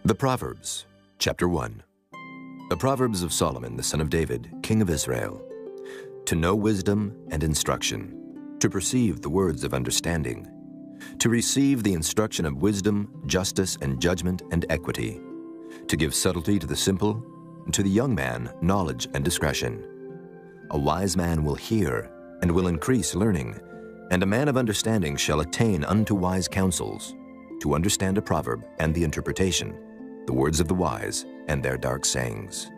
The Proverbs, Chapter 1. The Proverbs of Solomon, the son of David, king of Israel. To know wisdom and instruction, to perceive the words of understanding, to receive the instruction of wisdom, justice, and judgment, and equity, to give subtlety to the simple, to the young man knowledge and discretion. A wise man will hear, and will increase learning, and a man of understanding shall attain unto wise counsels, to understand a proverb and the interpretation, the words of the wise, and their dark sayings.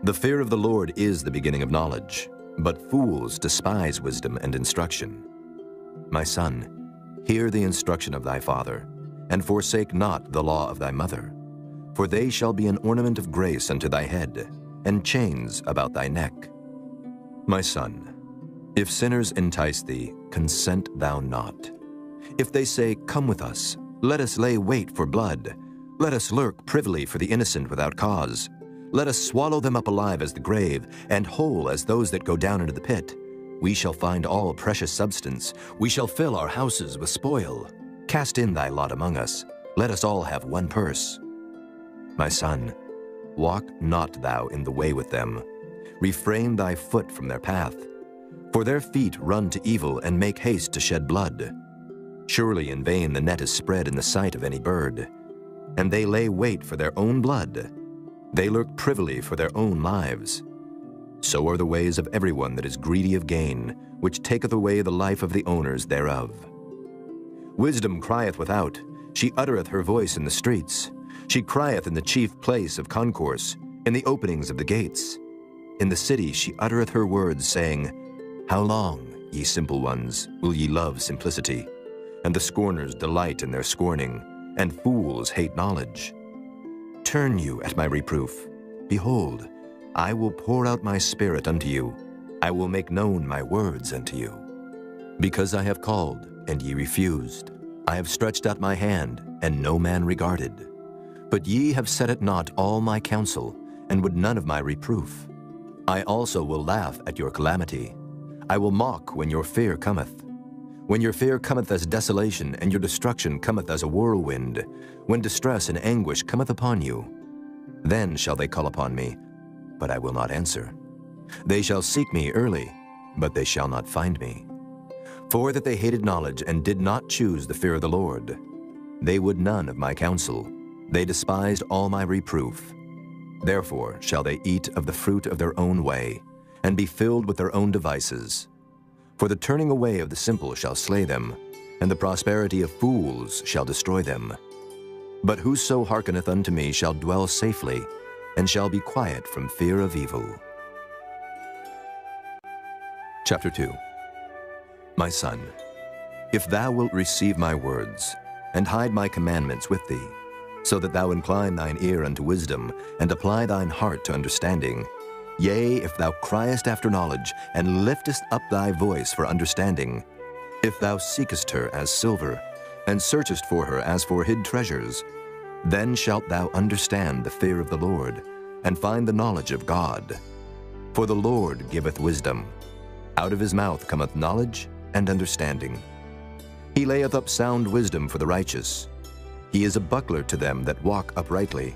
The fear of the Lord is the beginning of knowledge, but fools despise wisdom and instruction. My son, hear the instruction of thy father, and forsake not the law of thy mother, for they shall be an ornament of grace unto thy head, and chains about thy neck. My son, if sinners entice thee, consent thou not. If they say, Come with us, let us lay wait for blood, let us lurk privily for the innocent without cause. Let us swallow them up alive as the grave, and whole as those that go down into the pit. We shall find all precious substance. We shall fill our houses with spoil. Cast in thy lot among us. Let us all have one purse. My son, walk not thou in the way with them. Refrain thy foot from their path. For their feet run to evil and make haste to shed blood. Surely in vain the net is spread in the sight of any bird. And they lay wait for their own blood. They lurk privily for their own lives. So are the ways of everyone that is greedy of gain, which taketh away the life of the owners thereof. Wisdom crieth without, she uttereth her voice in the streets. She crieth in the chief place of concourse, in the openings of the gates. In the city she uttereth her words, saying, How long, ye simple ones, will ye love simplicity? And the scorners delight in their scorning, and fools hate knowledge. Turn you at my reproof. Behold, I will pour out my spirit unto you. I will make known my words unto you. Because I have called, and ye refused. I have stretched out my hand, and no man regarded. But ye have set at naught all my counsel, and would none of my reproof. I also will laugh at your calamity. I will mock when your fear cometh. When your fear cometh as desolation, and your destruction cometh as a whirlwind, when distress and anguish cometh upon you, then shall they call upon me, but I will not answer. They shall seek me early, but they shall not find me. For that they hated knowledge, and did not choose the fear of the Lord. They would none of my counsel. They despised all my reproof. Therefore shall they eat of the fruit of their own way, and be filled with their own devices. For the turning away of the simple shall slay them, and the prosperity of fools shall destroy them. But whoso hearkeneth unto me shall dwell safely, and shall be quiet from fear of evil. Chapter 2. My son, if thou wilt receive my words, and hide my commandments with thee, so that thou incline thine ear unto wisdom, and apply thine heart to understanding, yea, if thou criest after knowledge, and liftest up thy voice for understanding, if thou seekest her as silver, and searchest for her as for hid treasures, then shalt thou understand the fear of the Lord, and find the knowledge of God. For the Lord giveth wisdom. Out of his mouth cometh knowledge and understanding. He layeth up sound wisdom for the righteous. He is a buckler to them that walk uprightly.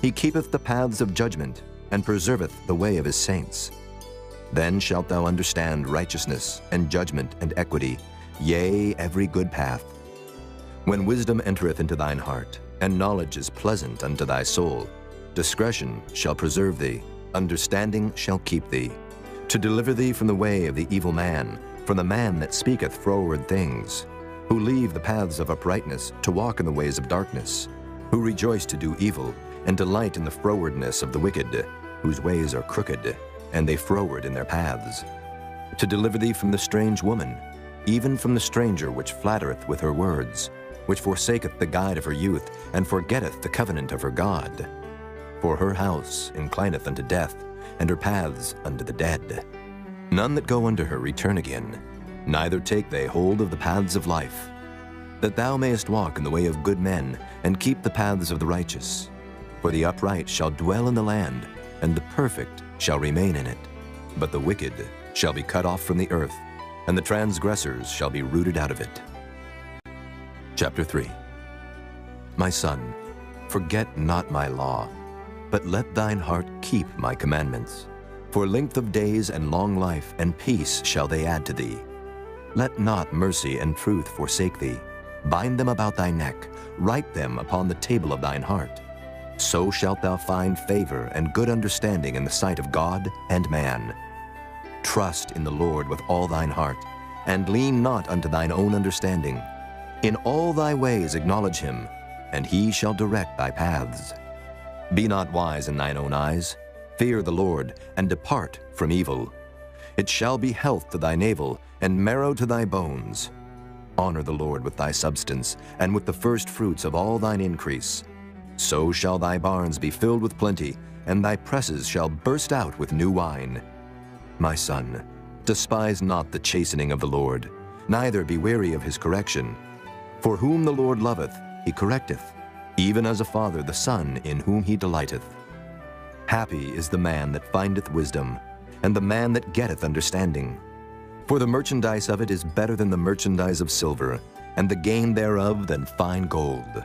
He keepeth the paths of judgment, and preserveth the way of his saints. Then shalt thou understand righteousness, and judgment, and equity, yea, every good path. When wisdom entereth into thine heart, and knowledge is pleasant unto thy soul, discretion shall preserve thee, understanding shall keep thee, to deliver thee from the way of the evil man, from the man that speaketh froward things, who leave the paths of uprightness to walk in the ways of darkness, who rejoice to do evil, and delight in the frowardness of the wicked, whose ways are crooked, and they froward in their paths. To deliver thee from the strange woman, even from the stranger which flattereth with her words, which forsaketh the guide of her youth, and forgetteth the covenant of her God. For her house inclineth unto death, and her paths unto the dead. None that go unto her return again, neither take they hold of the paths of life. That thou mayest walk in the way of good men, and keep the paths of the righteous. For the upright shall dwell in the land, and the perfect shall remain in it. But the wicked shall be cut off from the earth, and the transgressors shall be rooted out of it. Chapter 3. My son, forget not my law, but let thine heart keep my commandments. For length of days and long life and peace shall they add to thee. Let not mercy and truth forsake thee. Bind them about thy neck, write them upon the table of thine heart. So shalt thou find favor and good understanding in the sight of God and man. Trust in the Lord with all thine heart, and lean not unto thine own understanding. In all thy ways acknowledge him, and he shall direct thy paths. Be not wise in thine own eyes. Fear the Lord, and depart from evil. It shall be health to thy navel, and marrow to thy bones. Honor the Lord with thy substance, and with the first fruits of all thine increase. So shall thy barns be filled with plenty, and thy presses shall burst out with new wine. My son, despise not the chastening of the Lord, neither be weary of his correction. For whom the Lord loveth, he correcteth, even as a father the son in whom he delighteth. Happy is the man that findeth wisdom, and the man that getteth understanding. For the merchandise of it is better than the merchandise of silver, and the gain thereof than fine gold.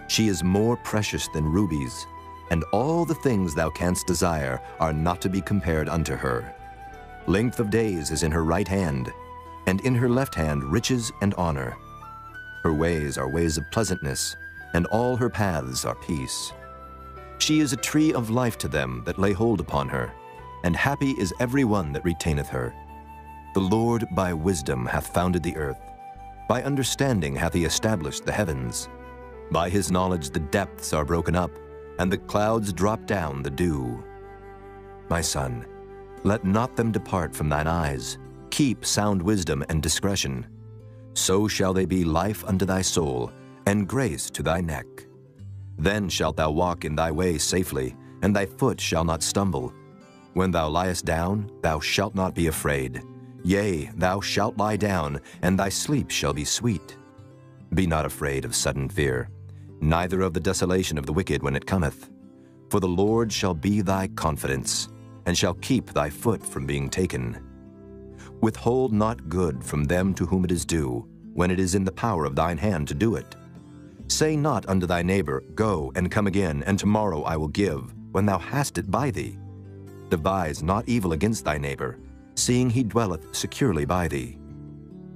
She is more precious than rubies, and all the things thou canst desire are not to be compared unto her. Length of days is in her right hand, and in her left hand riches and honor. Her ways are ways of pleasantness, and all her paths are peace. She is a tree of life to them that lay hold upon her, and happy is every one that retaineth her. The Lord by wisdom hath founded the earth. By understanding hath he established the heavens. By his knowledge the depths are broken up, and the clouds drop down the dew. My son, let not them depart from thine eyes. Keep sound wisdom and discretion. So shall they be life unto thy soul, and grace to thy neck. Then shalt thou walk in thy way safely, and thy foot shall not stumble. When thou liest down, thou shalt not be afraid. Yea, thou shalt lie down, and thy sleep shall be sweet. Be not afraid of sudden fear, neither of the desolation of the wicked when it cometh. For the Lord shall be thy confidence, and shall keep thy foot from being taken. Withhold not good from them to whom it is due, when it is in the power of thine hand to do it. Say not unto thy neighbor, Go and come again, and tomorrow I will give, when thou hast it by thee. Devise not evil against thy neighbor, seeing he dwelleth securely by thee.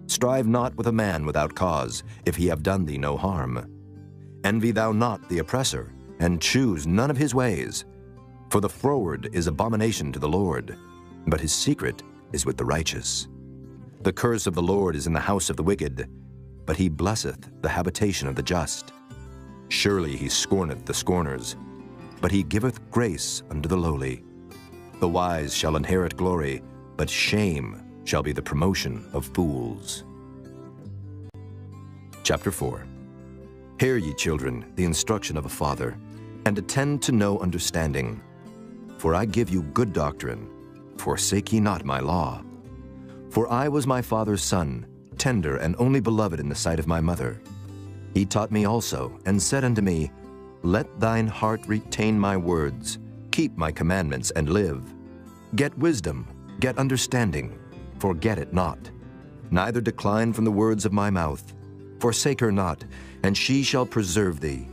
Strive not with a man without cause, if he have done thee no harm. Envy thou not the oppressor, and choose none of his ways. For the froward is abomination to the Lord, but his secret is with the righteous. The curse of the Lord is in the house of the wicked, but he blesseth the habitation of the just. Surely he scorneth the scorners, but he giveth grace unto the lowly. The wise shall inherit glory, but shame shall be the promotion of fools. Chapter 4. Hear ye, children, the instruction of a father, and attend to know understanding. For I give you good doctrine. Forsake ye not my law. For I was my father's son, tender and only beloved in the sight of my mother. He taught me also, and said unto me, Let thine heart retain my words, keep my commandments, and live. Get wisdom, get understanding, forget it not. Neither decline from the words of my mouth. Forsake her not, and she shall preserve thee.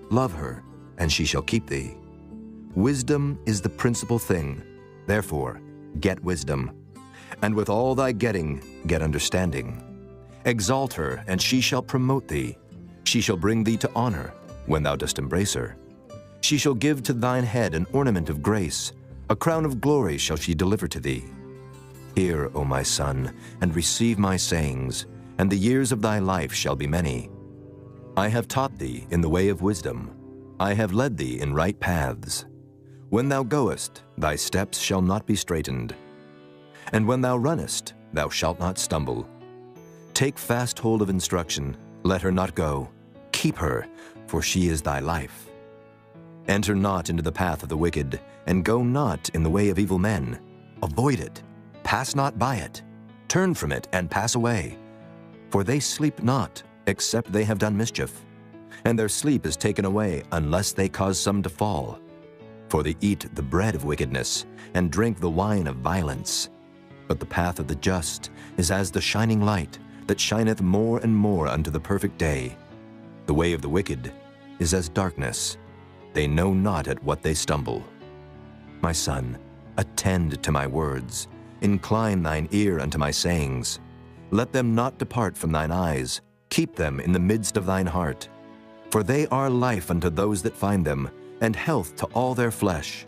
Love her, and she shall keep thee. Wisdom is the principal thing. Therefore, get wisdom. And with all thy getting, get understanding. Exalt her, and she shall promote thee. She shall bring thee to honor, when thou dost embrace her. She shall give to thine head an ornament of grace. A crown of glory shall she deliver to thee. Hear, O my son, and receive my sayings, and the years of thy life shall be many. I have taught thee in the way of wisdom. I have led thee in right paths. When thou goest, thy steps shall not be straitened. And when thou runnest, thou shalt not stumble. Take fast hold of instruction, let her not go. Keep her, for she is thy life. Enter not into the path of the wicked, and go not in the way of evil men. Avoid it, pass not by it. Turn from it, and pass away. For they sleep not, except they have done mischief. And their sleep is taken away, unless they cause some to fall. For they eat the bread of wickedness, and drink the wine of violence. But the path of the just is as the shining light, that shineth more and more unto the perfect day. The way of the wicked is as darkness, they know not at what they stumble. My son, attend to my words, incline thine ear unto my sayings. Let them not depart from thine eyes, keep them in the midst of thine heart. For they are life unto those that find them, and health to all their flesh.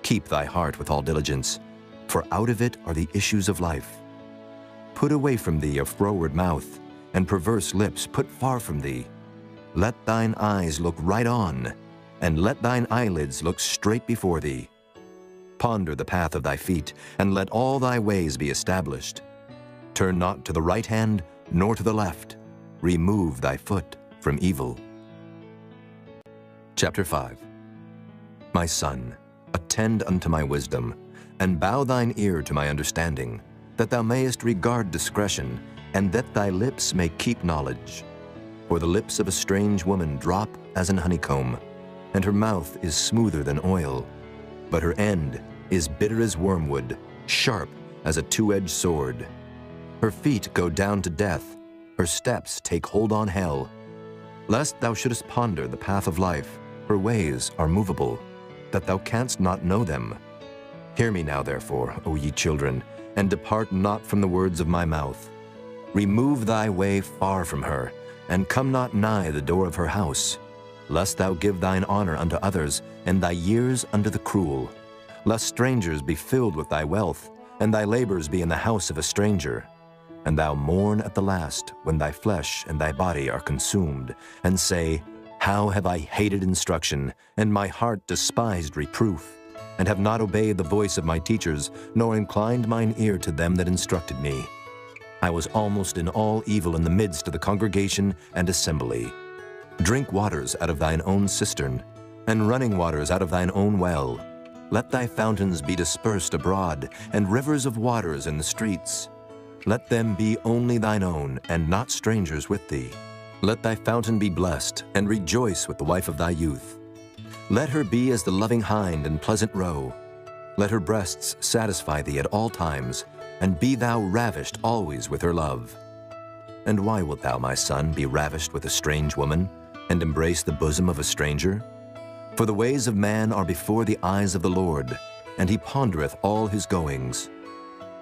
Keep thy heart with all diligence, for out of it are the issues of life. Put away from thee a froward mouth, and perverse lips put far from thee. Let thine eyes look right on, and let thine eyelids look straight before thee. Ponder the path of thy feet, and let all thy ways be established. Turn not to the right hand, nor to the left. Remove thy foot from evil. Chapter 5. My son, attend unto my wisdom, and bow thine ear to my understanding, that thou mayest regard discretion, and that thy lips may keep knowledge. For the lips of a strange woman drop as an honeycomb, and her mouth is smoother than oil, but her end is bitter as wormwood, sharp as a two-edged sword. Her feet go down to death, her steps take hold on hell. Lest thou shouldest ponder the path of life, her ways are movable, that thou canst not know them. Hear me now, therefore, O ye children, and depart not from the words of my mouth. Remove thy way far from her, and come not nigh the door of her house, lest thou give thine honor unto others, and thy years unto the cruel. Lest strangers be filled with thy wealth, and thy labors be in the house of a stranger. And thou mourn at the last, when thy flesh and thy body are consumed, and say, How have I hated instruction, and my heart despised reproof, and have not obeyed the voice of my teachers, nor inclined mine ear to them that instructed me. I was almost in all evil in the midst of the congregation and assembly. Drink waters out of thine own cistern, and running waters out of thine own well. Let thy fountains be dispersed abroad, and rivers of waters in the streets. Let them be only thine own, and not strangers with thee. Let thy fountain be blessed, and rejoice with the wife of thy youth. Let her be as the loving hind and pleasant roe. Let her breasts satisfy thee at all times, and be thou ravished always with her love. And why wilt thou, my son, be ravished with a strange woman, and embrace the bosom of a stranger? For the ways of man are before the eyes of the Lord, and he pondereth all his goings.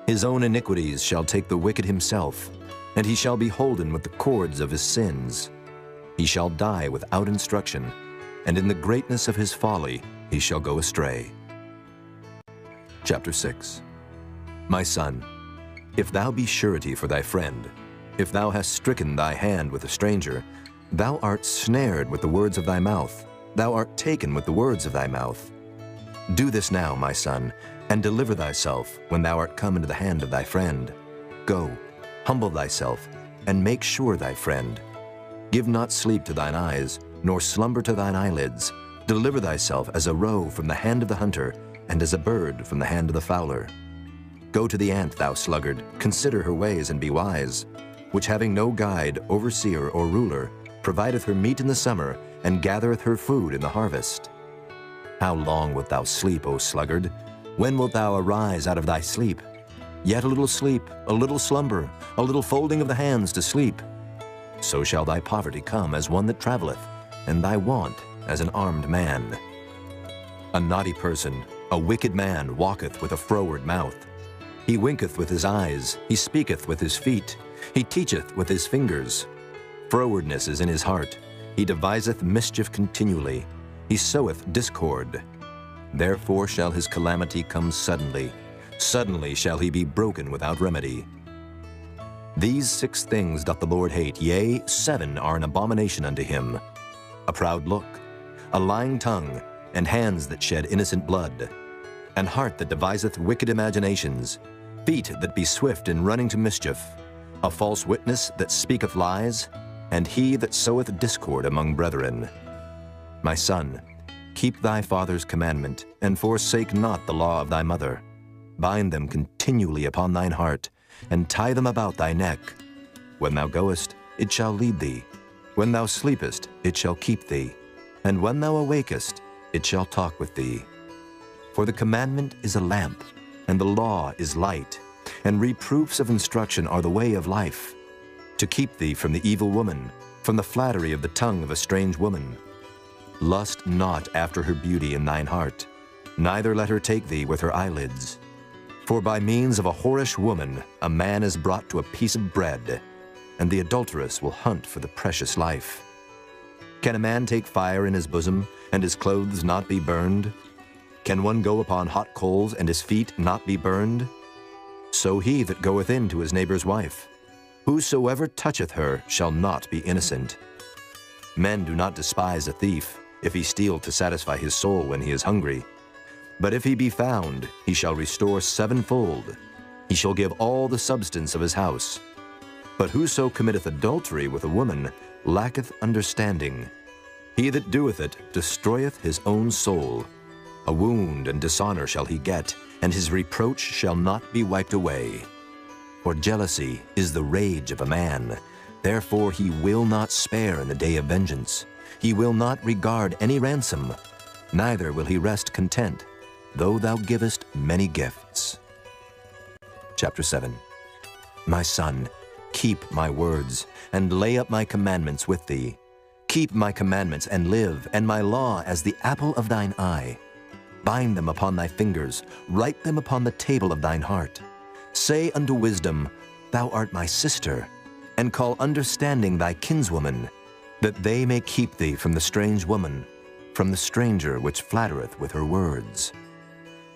His own iniquities shall take the wicked himself, and he shall be holden with the cords of his sins. He shall die without instruction, and in the greatness of his folly he shall go astray. Chapter 6. My son, if thou be surety for thy friend, if thou hast stricken thy hand with a stranger, thou art snared with the words of thy mouth, thou art taken with the words of thy mouth. Do this now, my son, and deliver thyself when thou art come into the hand of thy friend. Go, humble thyself, and make sure thy friend. Give not sleep to thine eyes, nor slumber to thine eyelids. Deliver thyself as a roe from the hand of the hunter, and as a bird from the hand of the fowler. Go to the ant, thou sluggard, consider her ways and be wise, which having no guide, overseer, or ruler, provideth her meat in the summer, and gathereth her food in the harvest. How long wilt thou sleep, O sluggard? When wilt thou arise out of thy sleep? Yet a little sleep, a little slumber, a little folding of the hands to sleep. So shall thy poverty come as one that travelleth, and thy want as an armed man. A naughty person, a wicked man, walketh with a froward mouth. He winketh with his eyes, he speaketh with his feet, he teacheth with his fingers. Frowardness is in his heart, he deviseth mischief continually, he soweth discord. Therefore shall his calamity come suddenly, suddenly shall he be broken without remedy. These 6 things doth the Lord hate, yea, 7 are an abomination unto him: a proud look, a lying tongue, and hands that shed innocent blood, an heart that deviseth wicked imaginations, feet that be swift in running to mischief, a false witness that speaketh lies, and he that soweth discord among brethren. My son, keep thy father's commandment, and forsake not the law of thy mother. Bind them continually upon thine heart, and tie them about thy neck. When thou goest, it shall lead thee. When thou sleepest, it shall keep thee. And when thou awakest, it shall talk with thee. For the commandment is a lamp, and the law is light, and reproofs of instruction are the way of life, to keep thee from the evil woman, from the flattery of the tongue of a strange woman. Lust not after her beauty in thine heart, neither let her take thee with her eyelids. For by means of a whorish woman a man is brought to a piece of bread, and the adulteress will hunt for the precious life. Can a man take fire in his bosom, and his clothes not be burned? Can one go upon hot coals, and his feet not be burned? So he that goeth in to his neighbor's wife, whosoever toucheth her shall not be innocent. Men do not despise a thief, if he steal to satisfy his soul when he is hungry. But if he be found, he shall restore sevenfold. He shall give all the substance of his house. But whoso committeth adultery with a woman lacketh understanding. He that doeth it destroyeth his own soul. A wound and dishonor shall he get, and his reproach shall not be wiped away. For jealousy is the rage of a man. Therefore he will not spare in the day of vengeance. He will not regard any ransom, neither will he rest content, though thou givest many gifts. Chapter 7. My son, keep my words, and lay up my commandments with thee. Keep my commandments and live, and my law as the apple of thine eye. Bind them upon thy fingers, write them upon the table of thine heart. Say unto wisdom, Thou art my sister, and call understanding thy kinswoman, that they may keep thee from the strange woman, from the stranger which flattereth with her words.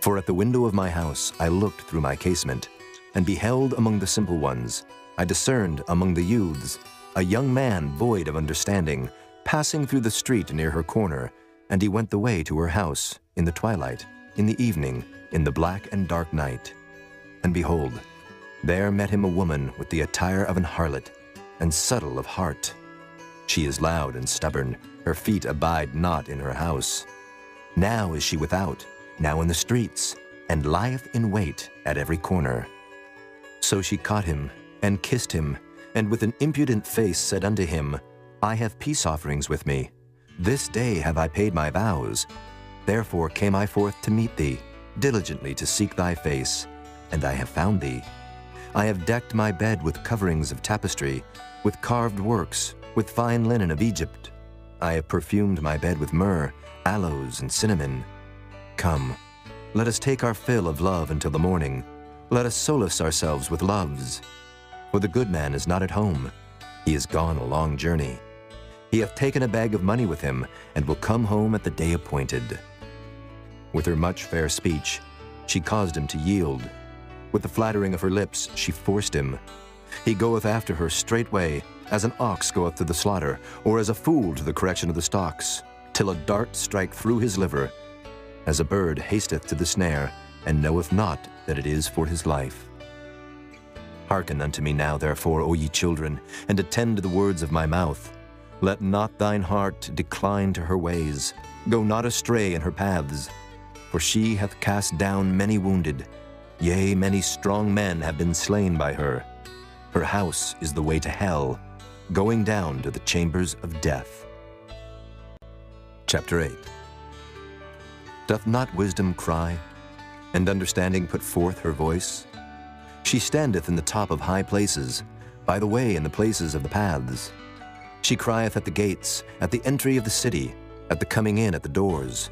For at the window of my house I looked through my casement, and beheld among the simple ones, I discerned among the youths, a young man void of understanding, passing through the street near her corner, and he went the way to her house, in the twilight, in the evening, in the black and dark night. And behold, there met him a woman with the attire of an harlot, and subtle of heart. She is loud and stubborn, her feet abide not in her house. Now is she without, now in the streets, and lieth in wait at every corner. So she caught him, and kissed him, and with an impudent face said unto him, I have peace offerings with me. This day have I paid my vows. Therefore came I forth to meet thee, diligently to seek thy face, and I have found thee. I have decked my bed with coverings of tapestry, with carved works, with fine linen of Egypt. I have perfumed my bed with myrrh, aloes, and cinnamon. Come, let us take our fill of love until the morning. Let us solace ourselves with loves. For the good man is not at home. He is gone a long journey. He hath taken a bag of money with him, and will come home at the day appointed. With her much fair speech, she caused him to yield. With the flattering of her lips, she forced him. He goeth after her straightway, as an ox goeth to the slaughter, or as a fool to the correction of the stocks, till a dart strike through his liver, as a bird hasteth to the snare, and knoweth not that it is for his life. Hearken unto me now, therefore, O ye children, and attend to the words of my mouth. Let not thine heart decline to her ways. Go not astray in her paths. For she hath cast down many wounded. Yea, many strong men have been slain by her. Her house is the way to hell, going down to the chambers of death. Chapter 8. Doth not wisdom cry, and understanding put forth her voice? She standeth in the top of high places, by the way in the places of the paths. She crieth at the gates, at the entry of the city, at the coming in at the doors.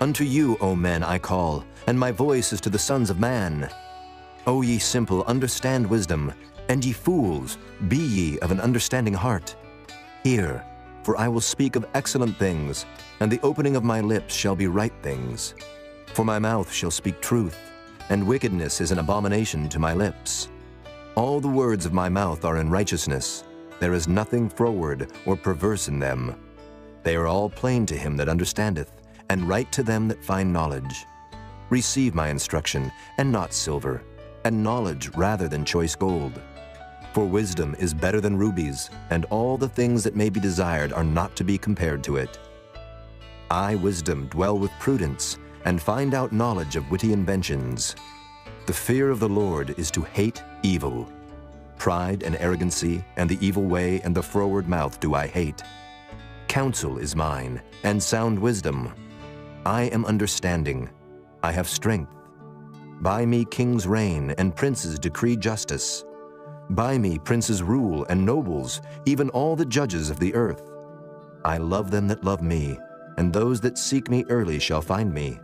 Unto you, O men, I call, and my voice is to the sons of man. O ye simple, understand wisdom, and ye fools, be ye of an understanding heart. Hear, for I will speak of excellent things, and the opening of my lips shall be right things. For my mouth shall speak truth, and wickedness is an abomination to my lips. All the words of my mouth are in righteousness. There is nothing froward or perverse in them. They are all plain to him that understandeth, and right to them that find knowledge. Receive my instruction, and not silver, and knowledge rather than choice gold. For wisdom is better than rubies, and all the things that may be desired are not to be compared to it. I, wisdom, dwell with prudence, and find out knowledge of witty inventions. The fear of the Lord is to hate evil. Pride and arrogancy, and the evil way, and the froward mouth do I hate. Counsel is mine, and sound wisdom. I am understanding. I have strength. By me kings reign, and princes decree justice. By me princes rule, and nobles, even all the judges of the earth. I love them that love me, and those that seek me early shall find me.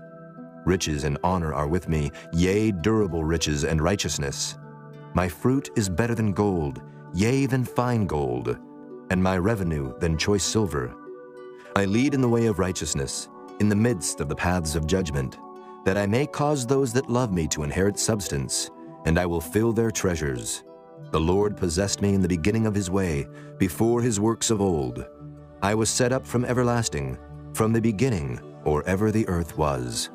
Riches and honor are with me, yea, durable riches and righteousness. My fruit is better than gold, yea, than fine gold, and my revenue than choice silver. I lead in the way of righteousness, in the midst of the paths of judgment, that I may cause those that love me to inherit substance, and I will fill their treasures. The Lord possessed me in the beginning of his way, before his works of old. I was set up from everlasting, from the beginning, or ever the earth was.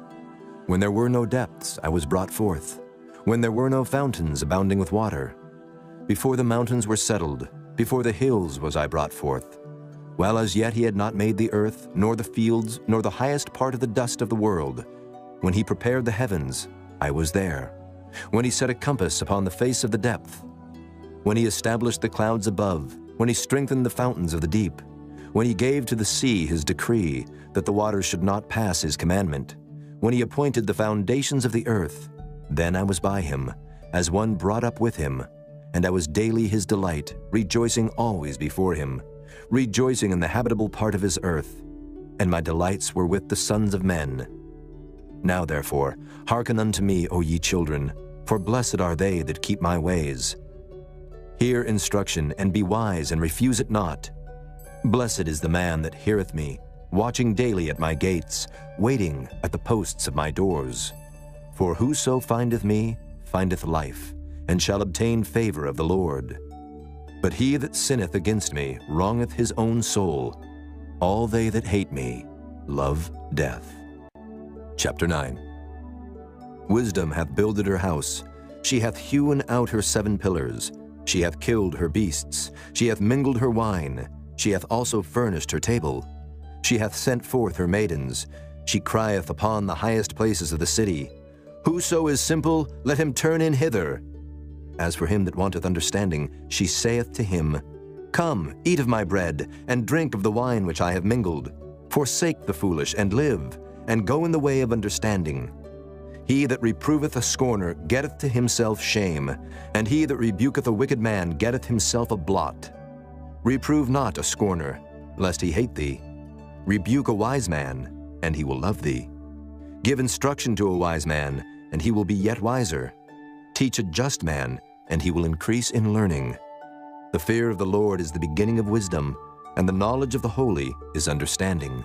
When there were no depths, I was brought forth, when there were no fountains abounding with water. Before the mountains were settled, before the hills was I brought forth. While as yet he had not made the earth, nor the fields, nor the highest part of the dust of the world. When he prepared the heavens, I was there. When he set a compass upon the face of the depth. When he established the clouds above, when he strengthened the fountains of the deep. When he gave to the sea his decree, that the waters should not pass his commandment. When he appointed the foundations of the earth, then I was by him, as one brought up with him, and I was daily his delight, rejoicing always before him, rejoicing in the habitable part of his earth, and my delights were with the sons of men. Now therefore, hearken unto me, O ye children, for blessed are they that keep my ways. Hear instruction, and be wise, and refuse it not. Blessed is the man that heareth me, watching daily at my gates, waiting at the posts of my doors. For whoso findeth me, findeth life, and shall obtain favor of the Lord. But he that sinneth against me wrongeth his own soul. All they that hate me love death. Chapter 9. Wisdom hath builded her house. She hath hewn out her 7 pillars. She hath killed her beasts. She hath mingled her wine. She hath also furnished her table. She hath sent forth her maidens. She crieth upon the highest places of the city. Whoso is simple, let him turn in hither. As for him that wanteth understanding, she saith to him, Come, eat of my bread, and drink of the wine which I have mingled. Forsake the foolish, and live, and go in the way of understanding. He that reproveth a scorner getteth to himself shame, and he that rebuketh a wicked man getteth himself a blot. Reprove not a scorner, lest he hate thee. Rebuke a wise man, and he will love thee. Give instruction to a wise man, and he will be yet wiser. Teach a just man, and he will increase in learning. The fear of the Lord is the beginning of wisdom, and the knowledge of the holy is understanding.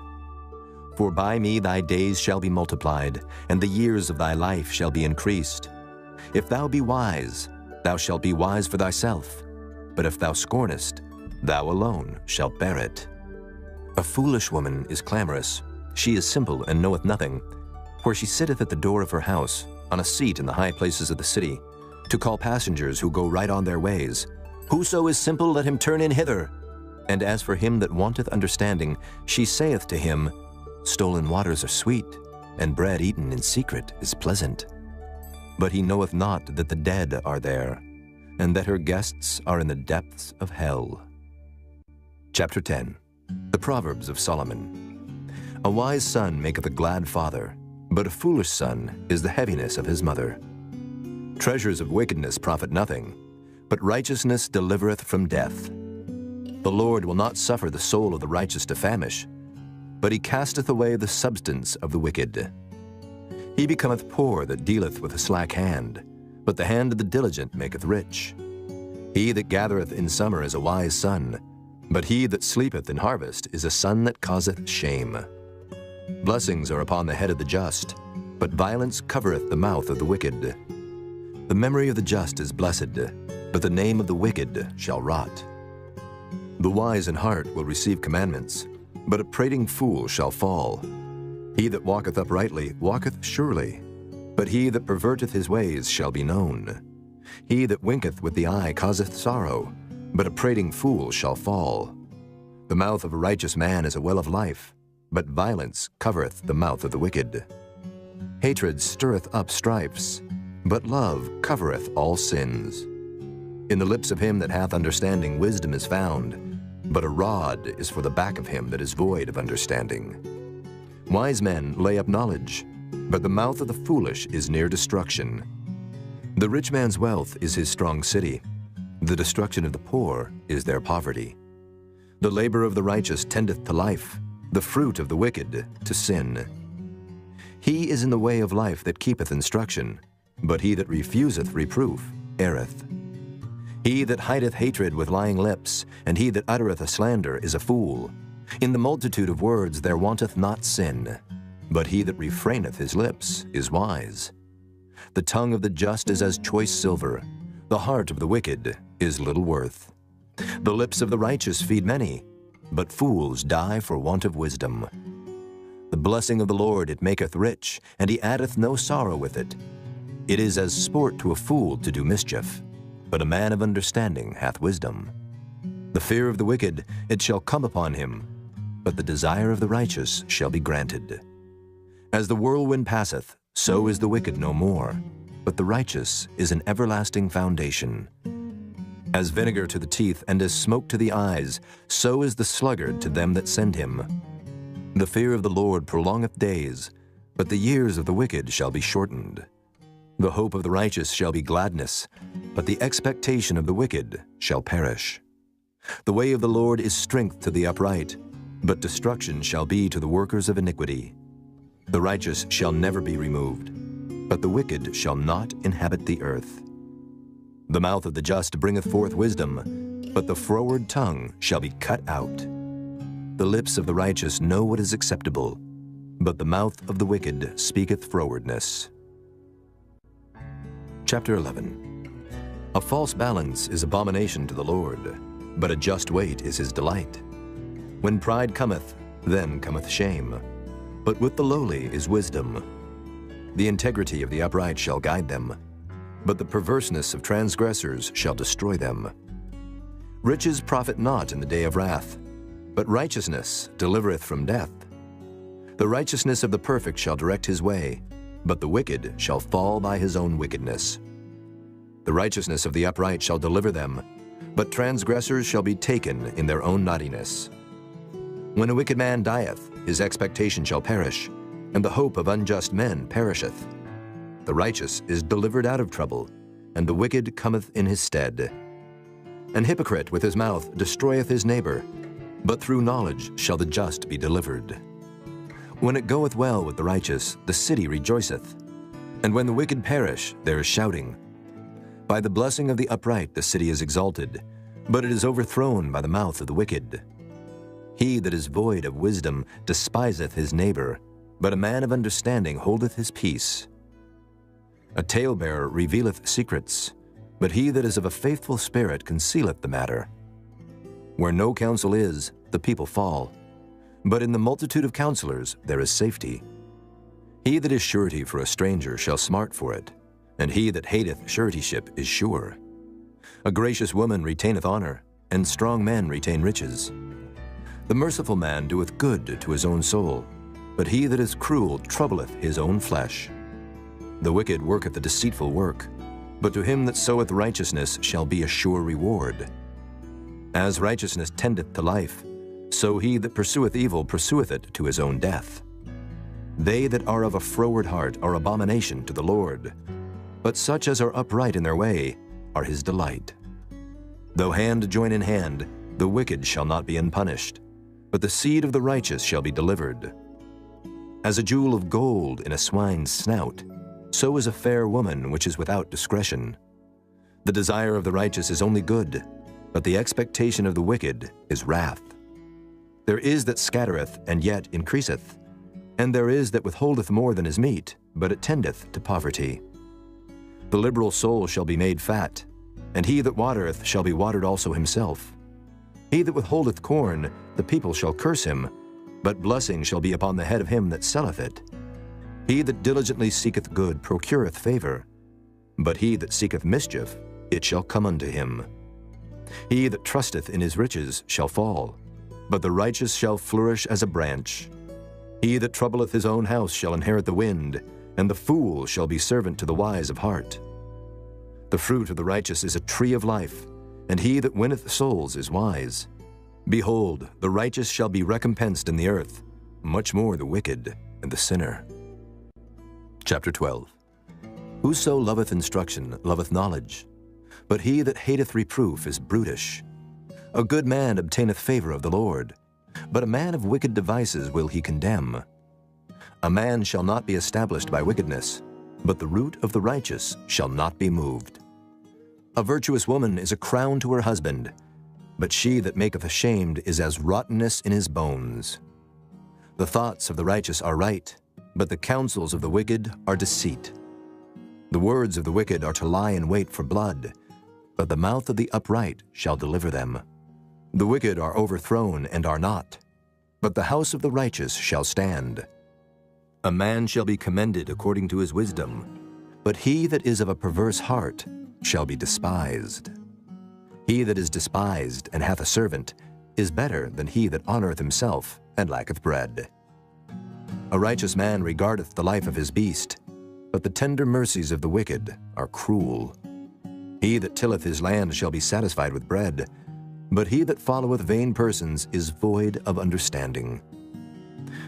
For by me thy days shall be multiplied, and the years of thy life shall be increased. If thou be wise, thou shalt be wise for thyself. But if thou scornest, thou alone shalt bear it. A foolish woman is clamorous. She is simple and knoweth nothing. For she sitteth at the door of her house, on a seat in the high places of the city, to call passengers who go right on their ways. Whoso is simple, let him turn in hither. And as for him that wanteth understanding, she saith to him, Stolen waters are sweet, and bread eaten in secret is pleasant. But he knoweth not that the dead are there, and that her guests are in the depths of hell. Chapter 10. The Proverbs of Solomon. A wise son maketh a glad father, but a foolish son is the heaviness of his mother. Treasures of wickedness profit nothing, but righteousness delivereth from death. The Lord will not suffer the soul of the righteous to famish, but he casteth away the substance of the wicked. He becometh poor that dealeth with a slack hand, but the hand of the diligent maketh rich. He that gathereth in summer is a wise son, but he that sleepeth in harvest is a son that causeth shame. Blessings are upon the head of the just, but violence covereth the mouth of the wicked. The memory of the just is blessed, but the name of the wicked shall rot. The wise in heart will receive commandments, but a prating fool shall fall. He that walketh uprightly walketh surely, but he that perverteth his ways shall be known. He that winketh with the eye causeth sorrow, but a prating fool shall fall. The mouth of a righteous man is a well of life, but violence covereth the mouth of the wicked. Hatred stirreth up strifes, but love covereth all sins. In the lips of him that hath understanding wisdom is found, but a rod is for the back of him that is void of understanding. Wise men lay up knowledge, but the mouth of the foolish is near destruction. The rich man's wealth is his strong city. The destruction of the poor is their poverty. The labor of the righteous tendeth to life, the fruit of the wicked to sin. He is in the way of life that keepeth instruction, but he that refuseth reproof erreth. He that hideth hatred with lying lips, and he that uttereth a slander is a fool. In the multitude of words there wanteth not sin, but he that refraineth his lips is wise. The tongue of the just is as choice silver, the heart of the wicked is little worth. The lips of the righteous feed many, but fools die for want of wisdom. The blessing of the Lord it maketh rich, and he addeth no sorrow with it. It is as sport to a fool to do mischief, but a man of understanding hath wisdom. The fear of the wicked it shall come upon him, but the desire of the righteous shall be granted. As the whirlwind passeth, so is the wicked no more, but the righteous is an everlasting foundation. As vinegar to the teeth and as smoke to the eyes, so is the sluggard to them that send him. The fear of the Lord prolongeth days, but the years of the wicked shall be shortened. The hope of the righteous shall be gladness, but the expectation of the wicked shall perish. The way of the Lord is strength to the upright, but destruction shall be to the workers of iniquity. The righteous shall never be removed, but the wicked shall not inhabit the earth. The mouth of the just bringeth forth wisdom, but the froward tongue shall be cut out. The lips of the righteous know what is acceptable, but the mouth of the wicked speaketh frowardness. Chapter 11. A false balance is abomination to the Lord, but a just weight is his delight. When pride cometh, then cometh shame, but with the lowly is wisdom. The integrity of the upright shall guide them, but the perverseness of transgressors shall destroy them. Riches profit not in the day of wrath, but righteousness delivereth from death. The righteousness of the perfect shall direct his way, but the wicked shall fall by his own wickedness. The righteousness of the upright shall deliver them, but transgressors shall be taken in their own naughtiness. When a wicked man dieth, his expectation shall perish, and the hope of unjust men perisheth. The righteous is delivered out of trouble, and the wicked cometh in his stead. An hypocrite with his mouth destroyeth his neighbor, but through knowledge shall the just be delivered. When it goeth well with the righteous, the city rejoiceth, and when the wicked perish, there is shouting. By the blessing of the upright the city is exalted, but it is overthrown by the mouth of the wicked. He that is void of wisdom despiseth his neighbor, but a man of understanding holdeth his peace. A talebearer revealeth secrets, but he that is of a faithful spirit concealeth the matter. Where no counsel is, the people fall, but in the multitude of counselors there is safety. He that is surety for a stranger shall smart for it, and he that hateth suretyship is sure. A gracious woman retaineth honor, and strong men retain riches. The merciful man doeth good to his own soul, but he that is cruel troubleth his own flesh. The wicked worketh a deceitful work, but to him that soweth righteousness shall be a sure reward. As righteousness tendeth to life, so he that pursueth evil pursueth it to his own death. They that are of a froward heart are abomination to the Lord, but such as are upright in their way are his delight. Though hand join in hand, the wicked shall not be unpunished, but the seed of the righteous shall be delivered. As a jewel of gold in a swine's snout, so is a fair woman which is without discretion. The desire of the righteous is only good, but the expectation of the wicked is wrath. There is that scattereth, and yet increaseth, and there is that withholdeth more than is meet, but it tendeth to poverty. The liberal soul shall be made fat, and he that watereth shall be watered also himself. He that withholdeth corn, the people shall curse him, but blessing shall be upon the head of him that selleth it. He that diligently seeketh good procureth favor, but he that seeketh mischief, it shall come unto him. He that trusteth in his riches shall fall, but the righteous shall flourish as a branch. He that troubleth his own house shall inherit the wind, and the fool shall be servant to the wise of heart. The fruit of the righteous is a tree of life, and he that winneth souls is wise. Behold, the righteous shall be recompensed in the earth, much more the wicked and the sinner. Chapter 12. Whoso loveth instruction loveth knowledge, but he that hateth reproof is brutish. A good man obtaineth favor of the Lord, But a man of wicked devices will he condemn. A man shall not be established by wickedness, but the root of the righteous shall not be moved. A virtuous woman is a crown to her husband, but she that maketh ashamed is as rottenness in his bones. The thoughts of the righteous are right, but the counsels of the wicked are deceit. The words of the wicked are to lie in wait for blood, but the mouth of the upright shall deliver them. The wicked are overthrown and are not, but the house of the righteous shall stand. A man shall be commended according to his wisdom, but he that is of a perverse heart shall be despised. He that is despised and hath a servant is better than he that honoureth himself and lacketh bread. A righteous man regardeth the life of his beast, but the tender mercies of the wicked are cruel. He that tilleth his land shall be satisfied with bread, but he that followeth vain persons is void of understanding.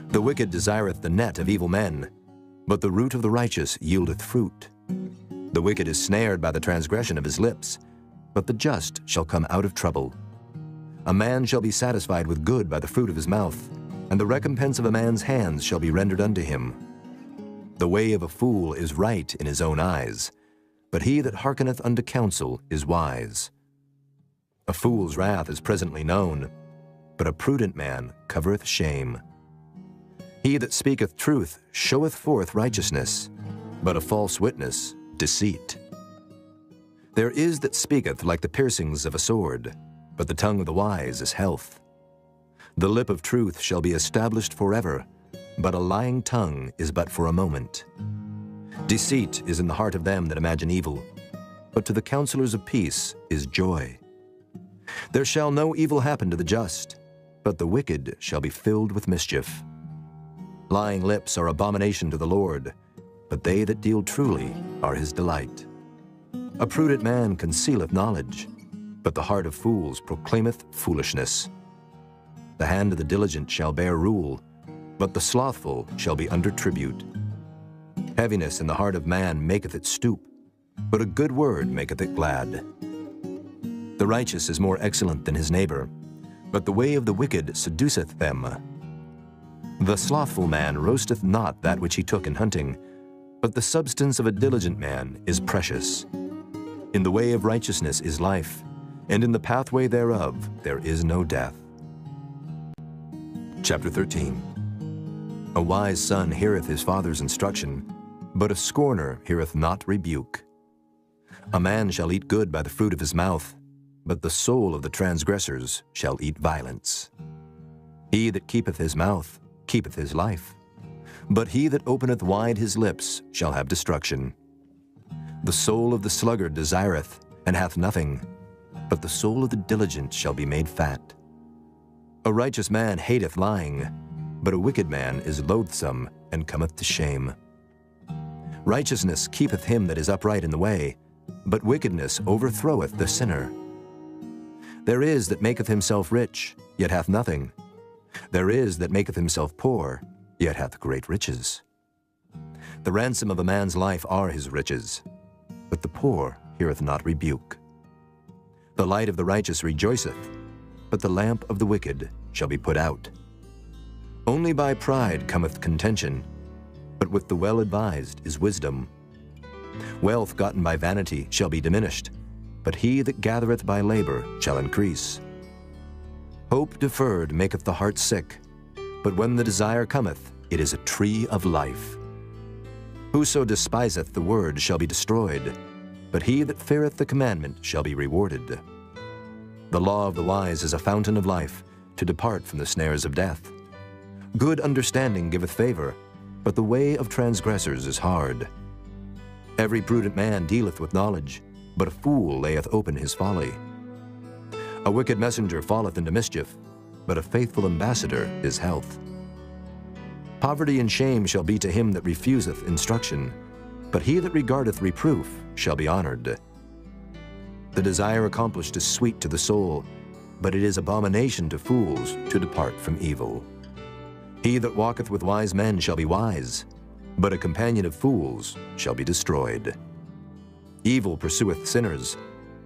The wicked desireth the net of evil men, but the root of the righteous yieldeth fruit. The wicked is snared by the transgression of his lips, but the just shall come out of trouble. A man shall be satisfied with good by the fruit of his mouth, and the recompense of a man's hands shall be rendered unto him. The way of a fool is right in his own eyes, but he that hearkeneth unto counsel is wise. A fool's wrath is presently known, but a prudent man covereth shame. He that speaketh truth showeth forth righteousness, but a false witness deceit. There is that speaketh like the piercings of a sword, but the tongue of the wise is health. The lip of truth shall be established forever, but a lying tongue is but for a moment. Deceit is in the heart of them that imagine evil, but to the counselors of peace is joy. There shall no evil happen to the just, but the wicked shall be filled with mischief. Lying lips are abomination to the Lord, but they that deal truly are his delight. A prudent man concealeth knowledge, but the heart of fools proclaimeth foolishness. The hand of the diligent shall bear rule, but the slothful shall be under tribute. Heaviness in the heart of man maketh it stoop, but a good word maketh it glad. The righteous is more excellent than his neighbor, but the way of the wicked seduceth them. The slothful man roasteth not that which he took in hunting, but the substance of a diligent man is precious. In the way of righteousness is life, and in the pathway thereof there is no death. Chapter 13. A wise son heareth his father's instruction, but a scorner heareth not rebuke. A man shall eat good by the fruit of his mouth, but the soul of the transgressors shall eat violence. He that keepeth his mouth keepeth his life, but he that openeth wide his lips shall have destruction. The soul of the sluggard desireth, and hath nothing, but the soul of the diligent shall be made fat. A righteous man hateth lying, but a wicked man is loathsome and cometh to shame. Righteousness keepeth him that is upright in the way, but wickedness overthroweth the sinner. There is that maketh himself rich, yet hath nothing. There is that maketh himself poor, yet hath great riches. The ransom of a man's life are his riches, but the poor heareth not rebuke. The light of the righteous rejoiceth, but the lamp of the wicked shall be put out. Only by pride cometh contention, but with the well-advised is wisdom. Wealth gotten by vanity shall be diminished, but he that gathereth by labor shall increase. Hope deferred maketh the heart sick, but when the desire cometh, it is a tree of life. Whoso despiseth the word shall be destroyed, but he that feareth the commandment shall be rewarded. The law of the wise is a fountain of life, to depart from the snares of death. Good understanding giveth favor, but the way of transgressors is hard. Every prudent man dealeth with knowledge, but a fool layeth open his folly. A wicked messenger falleth into mischief, but a faithful ambassador is health. Poverty and shame shall be to him that refuseth instruction, but he that regardeth reproof shall be honored. The desire accomplished is sweet to the soul, but it is abomination to fools to depart from evil. He that walketh with wise men shall be wise, but a companion of fools shall be destroyed. Evil pursueth sinners,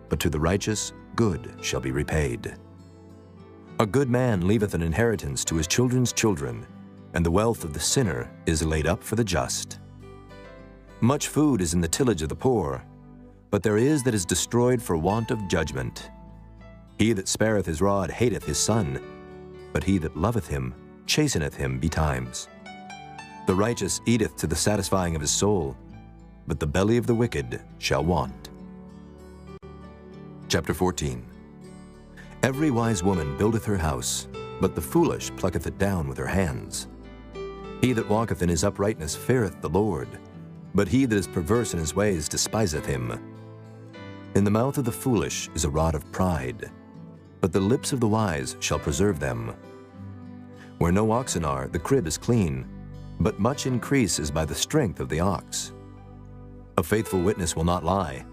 but to the righteous good shall be repaid. A good man leaveth an inheritance to his children's children, and the wealth of the sinner is laid up for the just. Much food is in the tillage of the poor, but there is that is destroyed for want of judgment. He that spareth his rod hateth his son, but he that loveth him chasteneth him betimes. The righteous eateth to the satisfying of his soul, but the belly of the wicked shall want. Chapter 14. Every wise woman buildeth her house, but the foolish plucketh it down with her hands. He that walketh in his uprightness feareth the Lord, but he that is perverse in his ways despiseth him. In the mouth of the foolish is a rod of pride, but the lips of the wise shall preserve them. Where no oxen are, the crib is clean, but much increase is by the strength of the ox. A faithful witness will not lie,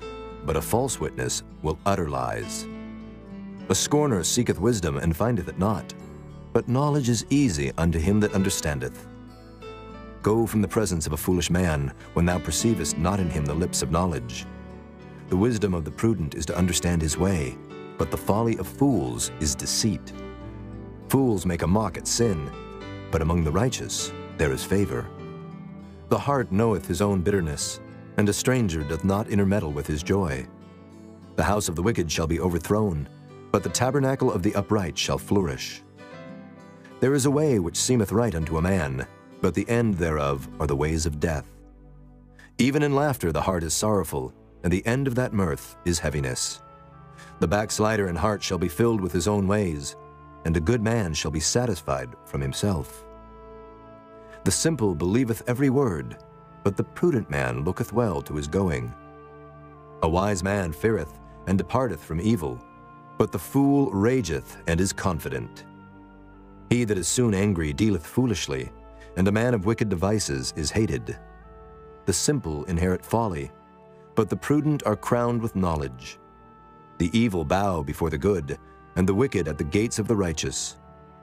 but a false witness will utter lies. A scorner seeketh wisdom and findeth it not, but knowledge is easy unto him that understandeth. Go from the presence of a foolish man, when thou perceivest not in him the lips of knowledge. The wisdom of the prudent is to understand his way, but the folly of fools is deceit. Fools make a mock at sin, but among the righteous there is favor. The heart knoweth his own bitterness, and a stranger doth not intermeddle with his joy. The house of the wicked shall be overthrown, but the tabernacle of the upright shall flourish. There is a way which seemeth right unto a man, but the end thereof are the ways of death. Even in laughter the heart is sorrowful, and the end of that mirth is heaviness. The backslider in heart shall be filled with his own ways, and a good man shall be satisfied from himself. The simple believeth every word, but the prudent man looketh well to his going. A wise man feareth and departeth from evil, but the fool rageth and is confident. He that is soon angry dealeth foolishly, and a man of wicked devices is hated. The simple inherit folly, but the prudent are crowned with knowledge. The evil bow before the good, and the wicked at the gates of the righteous.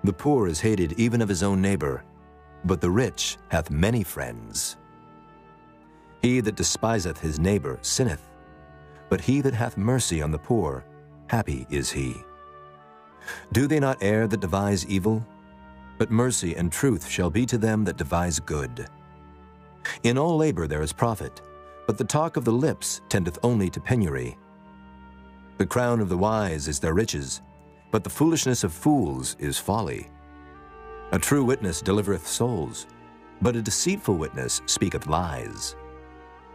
The poor is hated even of his own neighbor, but the rich hath many friends. He that despiseth his neighbor sinneth, but he that hath mercy on the poor, happy is he. Do they not err that devise evil? But mercy and truth shall be to them that devise good. In all labor there is profit, but the talk of the lips tendeth only to penury. The crown of the wise is their riches, but the foolishness of fools is folly. A true witness delivereth souls, but a deceitful witness speaketh lies.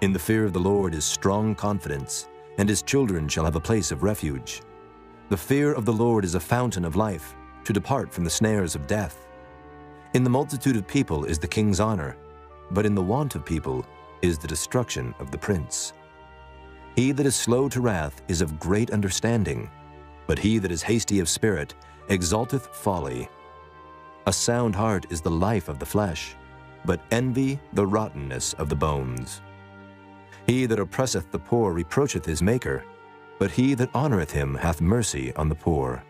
In the fear of the Lord is strong confidence, and his children shall have a place of refuge. The fear of the Lord is a fountain of life, to depart from the snares of death. In the multitude of people is the king's honor, but in the want of people is the destruction of the prince. He that is slow to wrath is of great understanding, but he that is hasty of spirit exalteth folly. A sound heart is the life of the flesh, but envy the rottenness of the bones. He that oppresseth the poor reproacheth his Maker, but he that honoreth him hath mercy on the poor.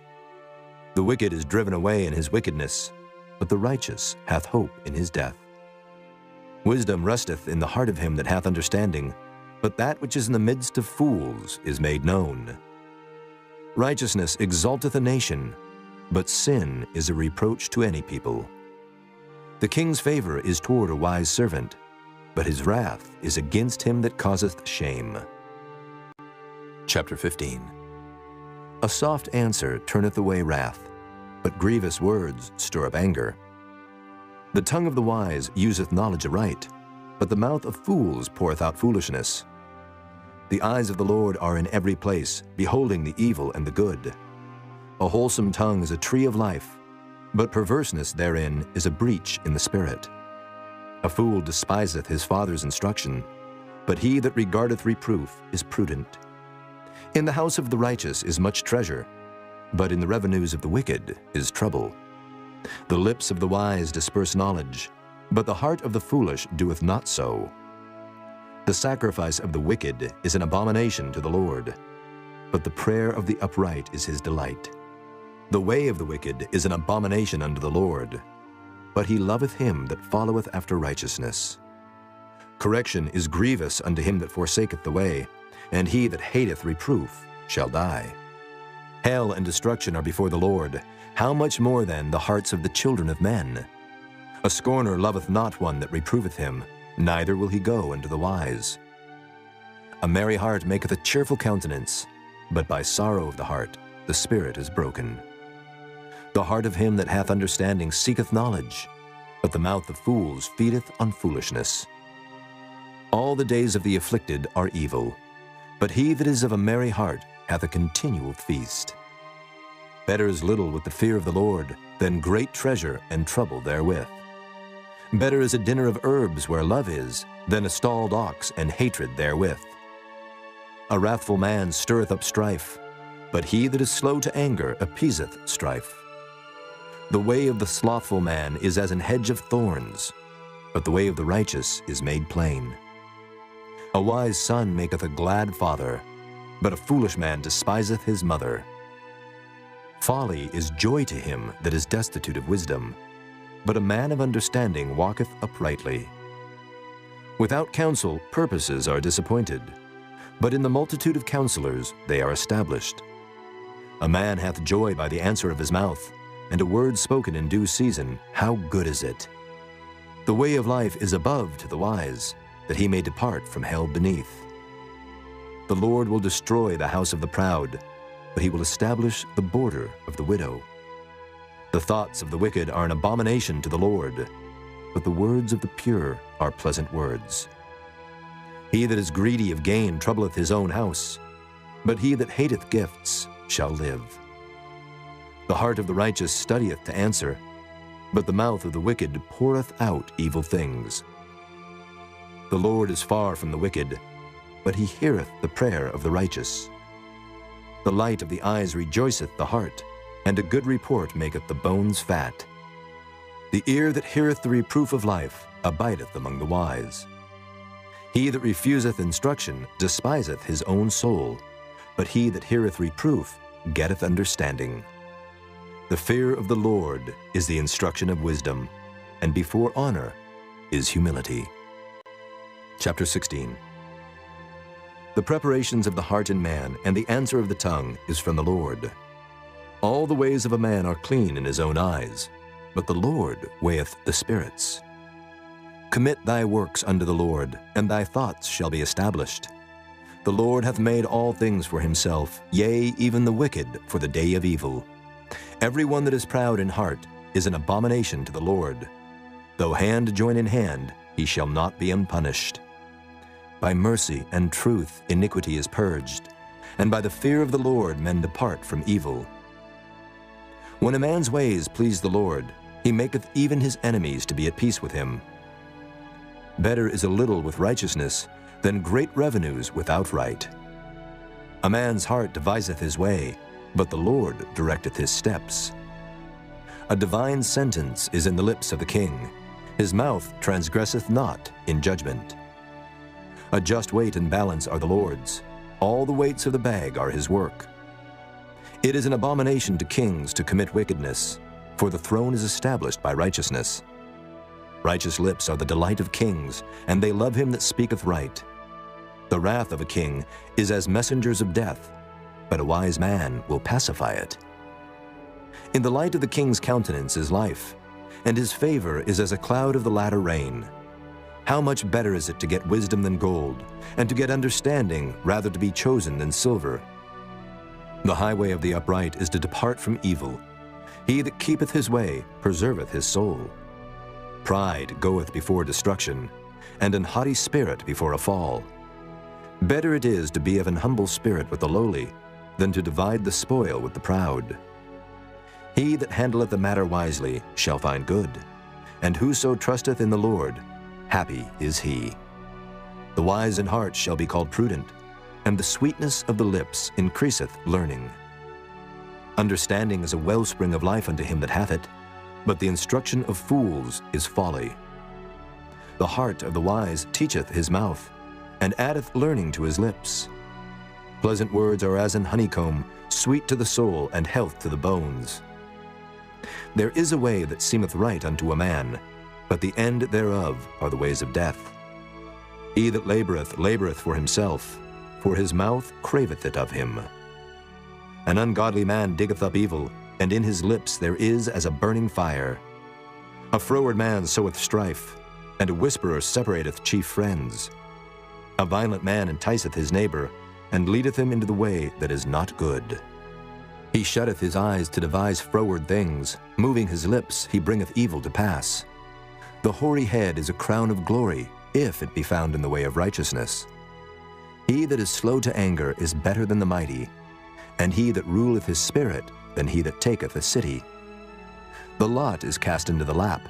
The wicked is driven away in his wickedness, but the righteous hath hope in his death. Wisdom resteth in the heart of him that hath understanding, but that which is in the midst of fools is made known. Righteousness exalteth a nation, but sin is a reproach to any people. The king's favor is toward a wise servant, but his wrath is against him that causeth shame. Chapter 15. A soft answer turneth away wrath, but grievous words stir up anger. The tongue of the wise useth knowledge aright, but the mouth of fools poureth out foolishness. The eyes of the Lord are in every place, beholding the evil and the good. A wholesome tongue is a tree of life, but perverseness therein is a breach in the spirit. A fool despiseth his father's instruction, but he that regardeth reproof is prudent. In the house of the righteous is much treasure, but in the revenues of the wicked is trouble. The lips of the wise disperse knowledge, but the heart of the foolish doeth not so. The sacrifice of the wicked is an abomination to the Lord, but the prayer of the upright is his delight. The way of the wicked is an abomination unto the Lord, but he loveth him that followeth after righteousness. Correction is grievous unto him that forsaketh the way, and he that hateth reproof shall die. Hell and destruction are before the Lord. How much more then the hearts of the children of men? A scorner loveth not one that reproveth him, neither will he go unto the wise. A merry heart maketh a cheerful countenance, but by sorrow of the heart the spirit is broken. The heart of him that hath understanding seeketh knowledge, but the mouth of fools feedeth on foolishness. All the days of the afflicted are evil, but he that is of a merry heart hath a continual feast. Better is little with the fear of the Lord than great treasure and trouble therewith. Better is a dinner of herbs where love is than a stalled ox and hatred therewith. A wrathful man stirreth up strife, but he that is slow to anger appeaseth strife. The way of the slothful man is as an hedge of thorns, but the way of the righteous is made plain. A wise son maketh a glad father, but a foolish man despiseth his mother. Folly is joy to him that is destitute of wisdom, but a man of understanding walketh uprightly. Without counsel purposes are disappointed, but in the multitude of counselors they are established. A man hath joy by the answer of his mouth, and a word spoken in due season, how good is it! The way of life is above to the wise, that he may depart from hell beneath. The Lord will destroy the house of the proud, but he will establish the border of the widow. The thoughts of the wicked are an abomination to the Lord, but the words of the pure are pleasant words. He that is greedy of gain troubleth his own house, but he that hateth gifts shall live. The heart of the righteous studieth to answer, but the mouth of the wicked poureth out evil things. The Lord is far from the wicked, but he heareth the prayer of the righteous. The light of the eyes rejoiceth the heart, and a good report maketh the bones fat. The ear that heareth the reproof of life abideth among the wise. He that refuseth instruction despiseth his own soul, but he that heareth reproof getteth understanding. The fear of the Lord is the instruction of wisdom, and before honor is humility. Chapter 16. The preparations of the heart in man and the answer of the tongue is from the Lord. All the ways of a man are clean in his own eyes, but the Lord weigheth the spirits. Commit thy works unto the Lord, and thy thoughts shall be established. The Lord hath made all things for himself, yea, even the wicked for the day of evil. Every one that is proud in heart is an abomination to the Lord. Though hand join in hand, he shall not be unpunished. By mercy and truth iniquity is purged, and by the fear of the Lord men depart from evil. When a man's ways please the Lord, he maketh even his enemies to be at peace with him. Better is a little with righteousness than great revenues without right. A man's heart deviseth his way, but the Lord directeth his steps. A divine sentence is in the lips of the king. His mouth transgresseth not in judgment. A just weight and balance are the Lord's. All the weights of the bag are his work. It is an abomination to kings to commit wickedness, for the throne is established by righteousness. Righteous lips are the delight of kings, and they love him that speaketh right. The wrath of a king is as messengers of death, but a wise man will pacify it. In the light of the king's countenance is life, and his favor is as a cloud of the latter rain. How much better is it to get wisdom than gold, and to get understanding rather to be chosen than silver? The highway of the upright is to depart from evil. He that keepeth his way preserveth his soul. Pride goeth before destruction, and an haughty spirit before a fall. Better it is to be of an humble spirit with the lowly, than to divide the spoil with the proud. He that handleth the matter wisely shall find good, and whoso trusteth in the Lord, happy is he. The wise in heart shall be called prudent, and the sweetness of the lips increaseth learning. Understanding is a wellspring of life unto him that hath it, but the instruction of fools is folly. The heart of the wise teacheth his mouth, and addeth learning to his lips. Pleasant words are as an honeycomb, sweet to the soul and health to the bones. There is a way that seemeth right unto a man, but the end thereof are the ways of death. He that laboureth, laboureth for himself, for his mouth craveth it of him. An ungodly man diggeth up evil, and in his lips there is as a burning fire. A froward man soweth strife, and a whisperer separateth chief friends. A violent man enticeth his neighbor, and leadeth him into the way that is not good. He shutteth his eyes to devise froward things, moving his lips he bringeth evil to pass. The hoary head is a crown of glory, if it be found in the way of righteousness. He that is slow to anger is better than the mighty, and he that ruleth his spirit than he that taketh a city. The lot is cast into the lap,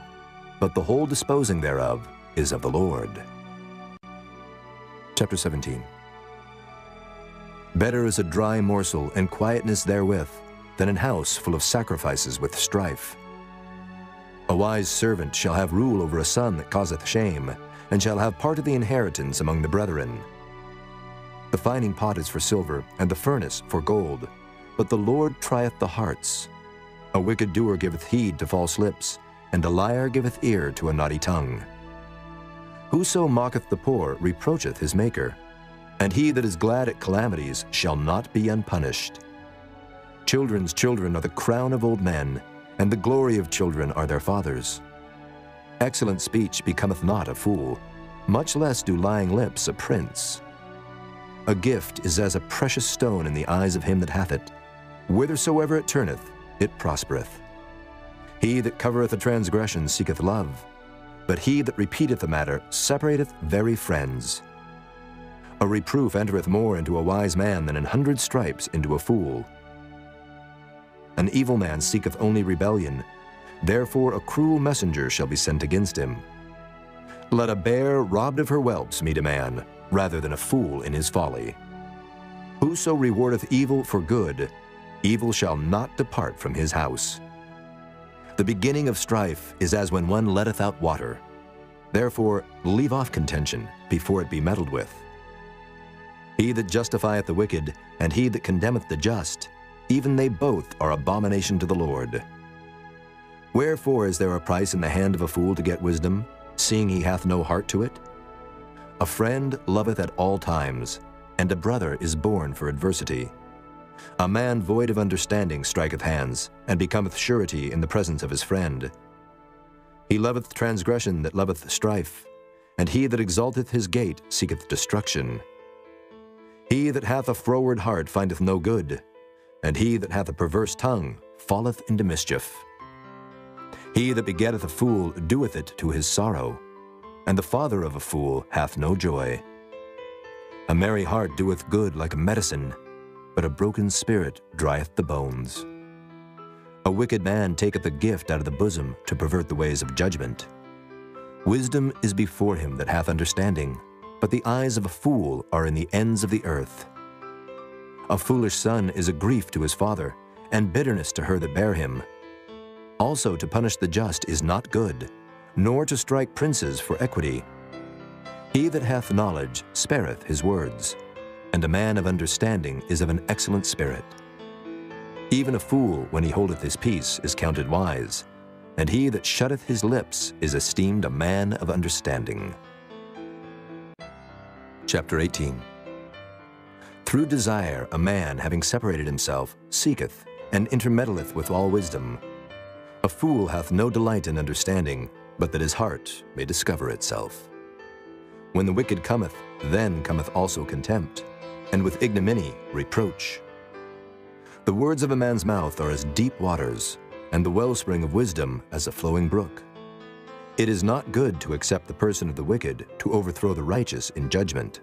but the whole disposing thereof is of the Lord. Chapter 17. Better is a dry morsel and quietness therewith than an house full of sacrifices with strife. A wise servant shall have rule over a son that causeth shame, and shall have part of the inheritance among the brethren. The fining pot is for silver, and the furnace for gold, but the Lord trieth the hearts. A wicked doer giveth heed to false lips, and a liar giveth ear to a naughty tongue. Whoso mocketh the poor reproacheth his Maker, and he that is glad at calamities shall not be unpunished. Children's children are the crown of old men, and the glory of children are their fathers. Excellent speech becometh not a fool, much less do lying lips a prince. A gift is as a precious stone in the eyes of him that hath it. Whithersoever it turneth, it prospereth. He that covereth a transgression seeketh love, but he that repeateth a matter separateth very friends. A reproof entereth more into a wise man than 100 stripes into a fool. An evil man seeketh only rebellion, therefore a cruel messenger shall be sent against him. Let a bear robbed of her whelps meet a man, rather than a fool in his folly. Whoso rewardeth evil for good, evil shall not depart from his house. The beginning of strife is as when one letteth out water. Therefore leave off contention before it be meddled with. He that justifieth the wicked, and he that condemneth the just, even they both are abomination to the Lord. Wherefore is there a price in the hand of a fool to get wisdom, seeing he hath no heart to it? A friend loveth at all times, and a brother is born for adversity. A man void of understanding striketh hands, and becometh surety in the presence of his friend. He loveth transgression that loveth strife, and he that exalteth his gate seeketh destruction. He that hath a froward heart findeth no good, and he that hath a perverse tongue falleth into mischief. He that begetteth a fool doeth it to his sorrow, and the father of a fool hath no joy. A merry heart doeth good like a medicine, but a broken spirit drieth the bones. A wicked man taketh a gift out of the bosom to pervert the ways of judgment. Wisdom is before him that hath understanding, but the eyes of a fool are in the ends of the earth. A foolish son is a grief to his father, and bitterness to her that bare him. Also to punish the just is not good, nor to strike princes for equity. He that hath knowledge spareth his words, and a man of understanding is of an excellent spirit. Even a fool, when he holdeth his peace, is counted wise, and he that shutteth his lips is esteemed a man of understanding. Chapter 18. Through desire a man, having separated himself, seeketh, and intermeddleth with all wisdom. A fool hath no delight in understanding, but that his heart may discover itself. When the wicked cometh, then cometh also contempt, and with ignominy reproach. The words of a man's mouth are as deep waters, and the wellspring of wisdom as a flowing brook. It is not good to accept the person of the wicked, to overthrow the righteous in judgment.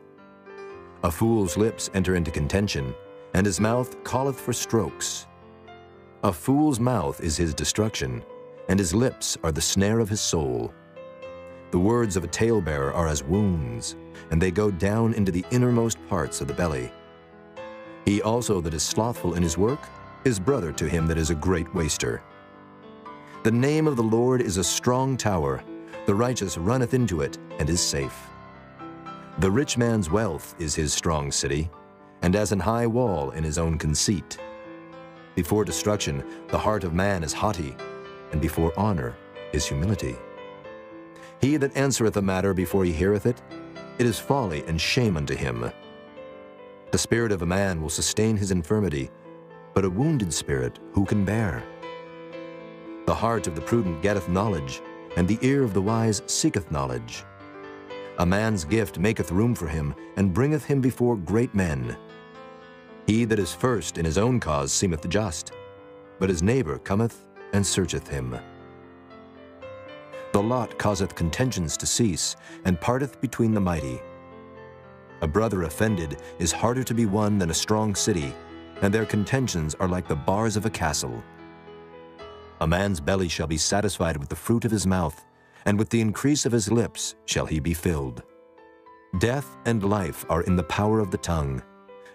A fool's lips enter into contention, and his mouth calleth for strokes. A fool's mouth is his destruction, and his lips are the snare of his soul. The words of a talebearer are as wounds, and they go down into the innermost parts of the belly. He also that is slothful in his work is brother to him that is a great waster. The name of the Lord is a strong tower. The righteous runneth into it and is safe. The rich man's wealth is his strong city, and as an high wall in his own conceit. Before destruction the heart of man is haughty, and before honor is humility. He that answereth a matter before he heareth it, it is folly and shame unto him. The spirit of a man will sustain his infirmity, but a wounded spirit who can bear? The heart of the prudent getteth knowledge, and the ear of the wise seeketh knowledge. A man's gift maketh room for him, and bringeth him before great men. He that is first in his own cause seemeth just, but his neighbor cometh and searcheth him. The lot causeth contentions to cease, and parteth between the mighty. A brother offended is harder to be won than a strong city, and their contentions are like the bars of a castle. A man's belly shall be satisfied with the fruit of his mouth, and with the increase of his lips shall he be filled. Death and life are in the power of the tongue,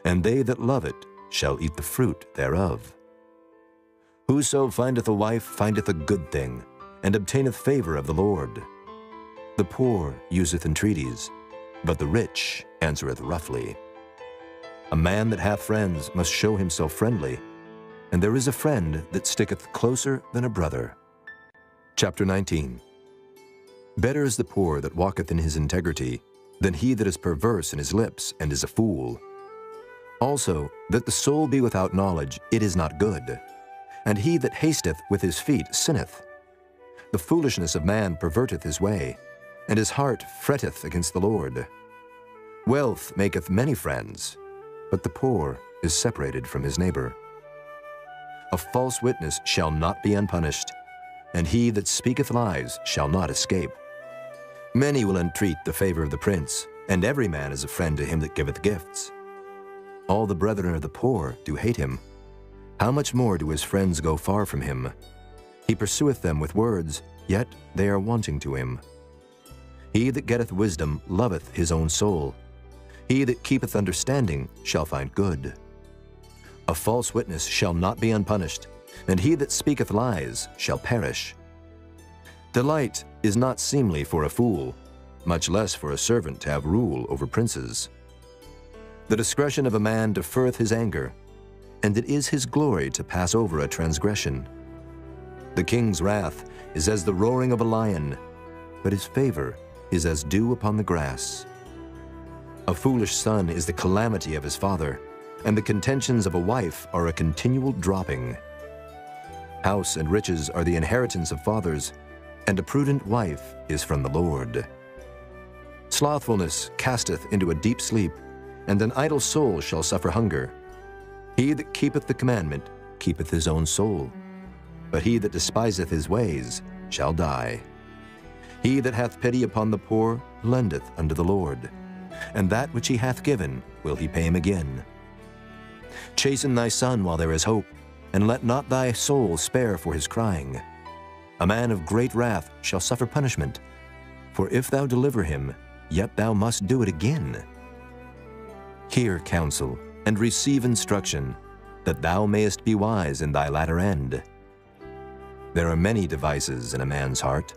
and they that love it shall eat the fruit thereof. Whoso findeth a wife findeth a good thing, and obtaineth favor of the Lord. The poor useth entreaties, but the rich answereth roughly. A man that hath friends must show himself friendly, and there is a friend that sticketh closer than a brother. Chapter 19. Better is the poor that walketh in his integrity, than he that is perverse in his lips and is a fool. Also, that the soul be without knowledge, it is not good, and he that hasteth with his feet sinneth. The foolishness of man perverteth his way, and his heart fretteth against the Lord. Wealth maketh many friends, but the poor is separated from his neighbor. A false witness shall not be unpunished, and he that speaketh lies shall not escape. Many will entreat the favor of the prince, and every man is a friend to him that giveth gifts. All the brethren of the poor do hate him. How much more do his friends go far from him? He pursueth them with words, yet they are wanting to him. He that getteth wisdom loveth his own soul. He that keepeth understanding shall find good. A false witness shall not be unpunished, and he that speaketh lies shall perish. Delight is not seemly for a fool, much less for a servant to have rule over princes. The discretion of a man deferreth his anger, and it is his glory to pass over a transgression. The king's wrath is as the roaring of a lion, but his favor is as dew upon the grass. A foolish son is the calamity of his father, and the contentions of a wife are a continual dropping. House and riches are the inheritance of fathers, and a prudent wife is from the Lord. Slothfulness casteth into a deep sleep, and an idle soul shall suffer hunger. He that keepeth the commandment keepeth his own soul, but he that despiseth his ways shall die. He that hath pity upon the poor lendeth unto the Lord, and that which he hath given will he pay him again. Chasten thy son while there is hope, and let not thy soul spare for his crying. A man of great wrath shall suffer punishment, for if thou deliver him, yet thou must do it again. Hear counsel, and receive instruction, that thou mayest be wise in thy latter end. There are many devices in a man's heart.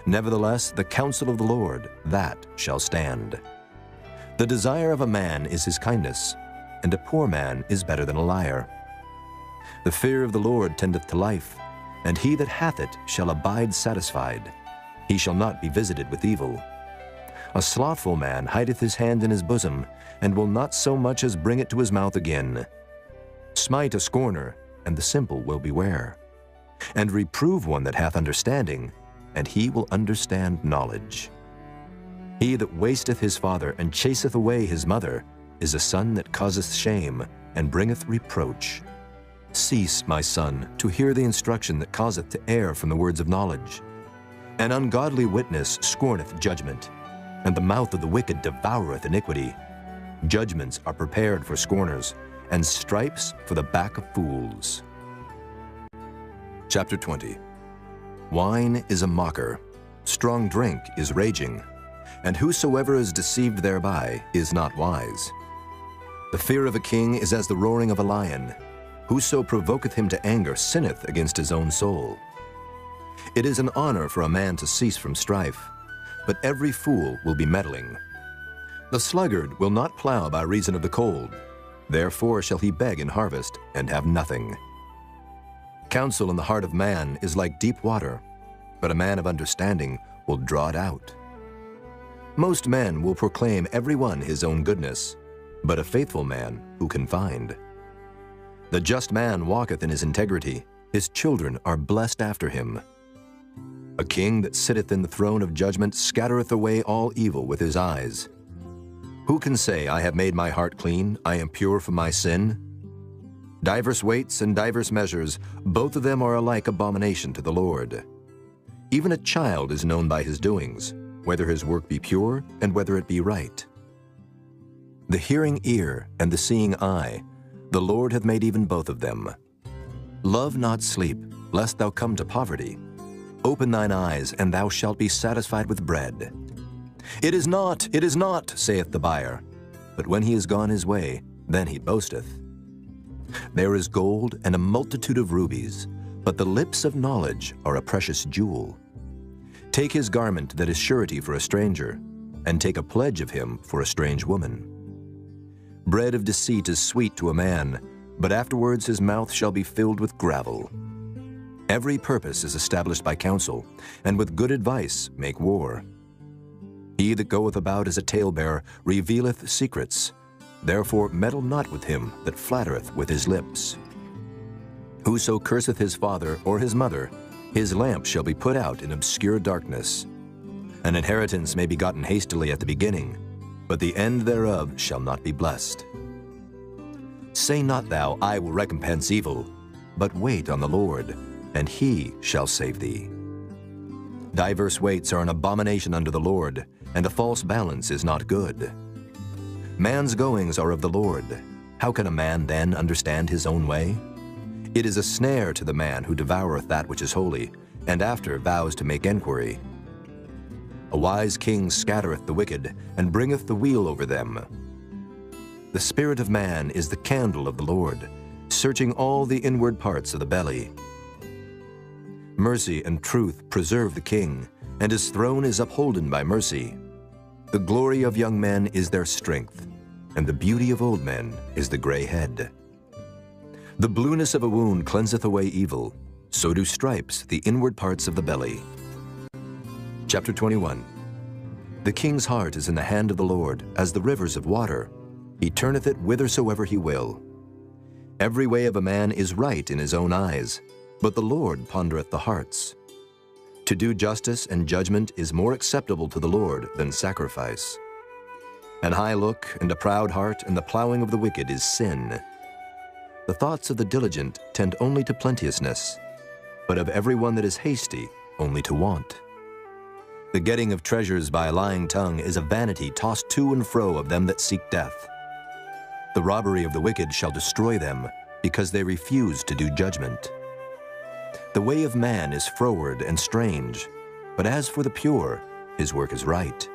Nevertheless, the counsel of the Lord, that shall stand. The desire of a man is his kindness, and a poor man is better than a liar. The fear of the Lord tendeth to life, and he that hath it shall abide satisfied. He shall not be visited with evil. A slothful man hideth his hand in his bosom, and will not so much as bring it to his mouth again. Smite a scorner, and the simple will beware. And reprove one that hath understanding, and he will understand knowledge. He that wasteth his father, and chaseth away his mother, is a son that causeth shame, and bringeth reproach. Cease, my son, to hear the instruction that causeth to err from the words of knowledge. An ungodly witness scorneth judgment, and the mouth of the wicked devoureth iniquity. Judgments are prepared for scorners, and stripes for the back of fools. Chapter 20. Wine is a mocker, strong drink is raging, and whosoever is deceived thereby is not wise. The fear of a king is as the roaring of a lion. Whoso provoketh him to anger sinneth against his own soul. It is an honor for a man to cease from strife, but every fool will be meddling. The sluggard will not plow by reason of the cold, therefore shall he beg in harvest and have nothing. Counsel in the heart of man is like deep water, but a man of understanding will draw it out. Most men will proclaim every one his own goodness, but a faithful man who can find? The just man walketh in his integrity. His children are blessed after him. A king that sitteth in the throne of judgment scattereth away all evil with his eyes. Who can say, I have made my heart clean, I am pure from my sin? Divers weights and divers measures, both of them are alike abomination to the Lord. Even a child is known by his doings, whether his work be pure and whether it be right. The hearing ear and the seeing eye, the Lord hath made even both of them. Love not sleep, lest thou come to poverty. Open thine eyes, and thou shalt be satisfied with bread. It is not, saith the buyer. But when he is gone his way, then he boasteth. There is gold and a multitude of rubies, but the lips of knowledge are a precious jewel. Take his garment that is surety for a stranger, and take a pledge of him for a strange woman. Bread of deceit is sweet to a man, but afterwards his mouth shall be filled with gravel. Every purpose is established by counsel, and with good advice make war. He that goeth about as a talebearer revealeth secrets. Therefore meddle not with him that flattereth with his lips. Whoso curseth his father or his mother, his lamp shall be put out in obscure darkness. An inheritance may be gotten hastily at the beginning, but the end thereof shall not be blessed. Say not thou, I will recompense evil, but wait on the Lord, and he shall save thee. Diverse weights are an abomination unto the Lord, and a false balance is not good. Man's goings are of the Lord. How can a man then understand his own way? It is a snare to the man who devoureth that which is holy, and after vows to make enquiry. A wise king scattereth the wicked, and bringeth the wheel over them. The spirit of man is the candle of the Lord, searching all the inward parts of the belly. Mercy and truth preserve the king, and his throne is upholden by mercy. The glory of young men is their strength, and the beauty of old men is the gray head. The blueness of a wound cleanseth away evil, so do stripes the inward parts of the belly. Chapter 21. The king's heart is in the hand of the Lord, as the rivers of water. He turneth it whithersoever he will. Every way of a man is right in his own eyes, but the Lord pondereth the hearts. To do justice and judgment is more acceptable to the Lord than sacrifice. An high look and a proud heart and the plowing of the wicked is sin. The thoughts of the diligent tend only to plenteousness, but of every one that is hasty only to want. The getting of treasures by a lying tongue is a vanity tossed to and fro of them that seek death. The robbery of the wicked shall destroy them, because they refuse to do judgment. The way of man is froward and strange, but as for the pure, his work is right.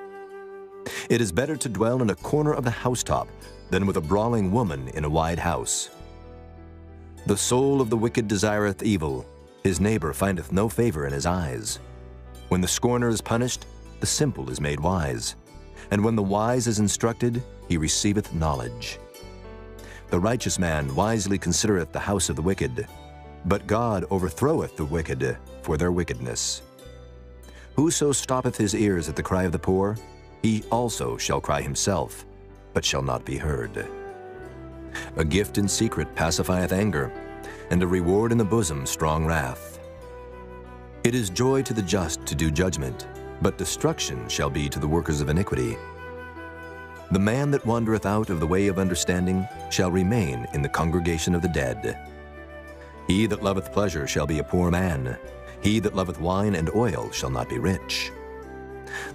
It is better to dwell in a corner of the housetop than with a brawling woman in a wide house. The soul of the wicked desireth evil, his neighbor findeth no favor in his eyes. When the scorner is punished, the simple is made wise, and when the wise is instructed, he receiveth knowledge. The righteous man wisely considereth the house of the wicked, but God overthroweth the wicked for their wickedness. Whoso stoppeth his ears at the cry of the poor, he also shall cry himself, but shall not be heard. A gift in secret pacifieth anger, and a reward in the bosom strong wrath. It is joy to the just to do judgment, but destruction shall be to the workers of iniquity. The man that wandereth out of the way of understanding shall remain in the congregation of the dead. He that loveth pleasure shall be a poor man. He that loveth wine and oil shall not be rich.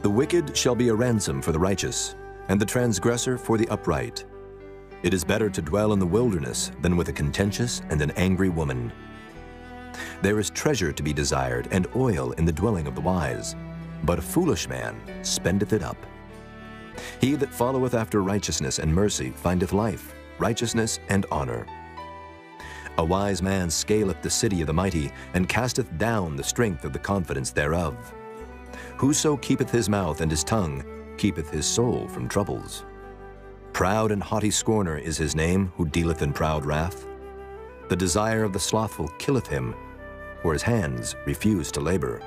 The wicked shall be a ransom for the righteous, and the transgressor for the upright. It is better to dwell in the wilderness than with a contentious and an angry woman. There is treasure to be desired, and oil in the dwelling of the wise, but a foolish man spendeth it up. He that followeth after righteousness and mercy findeth life, righteousness, and honor. A wise man scaleth the city of the mighty, and casteth down the strength of the confidence thereof. Whoso keepeth his mouth and his tongue keepeth his soul from troubles. Proud and haughty scorner is his name, who dealeth in proud wrath. The desire of the slothful killeth him, for his hands refuse to labor.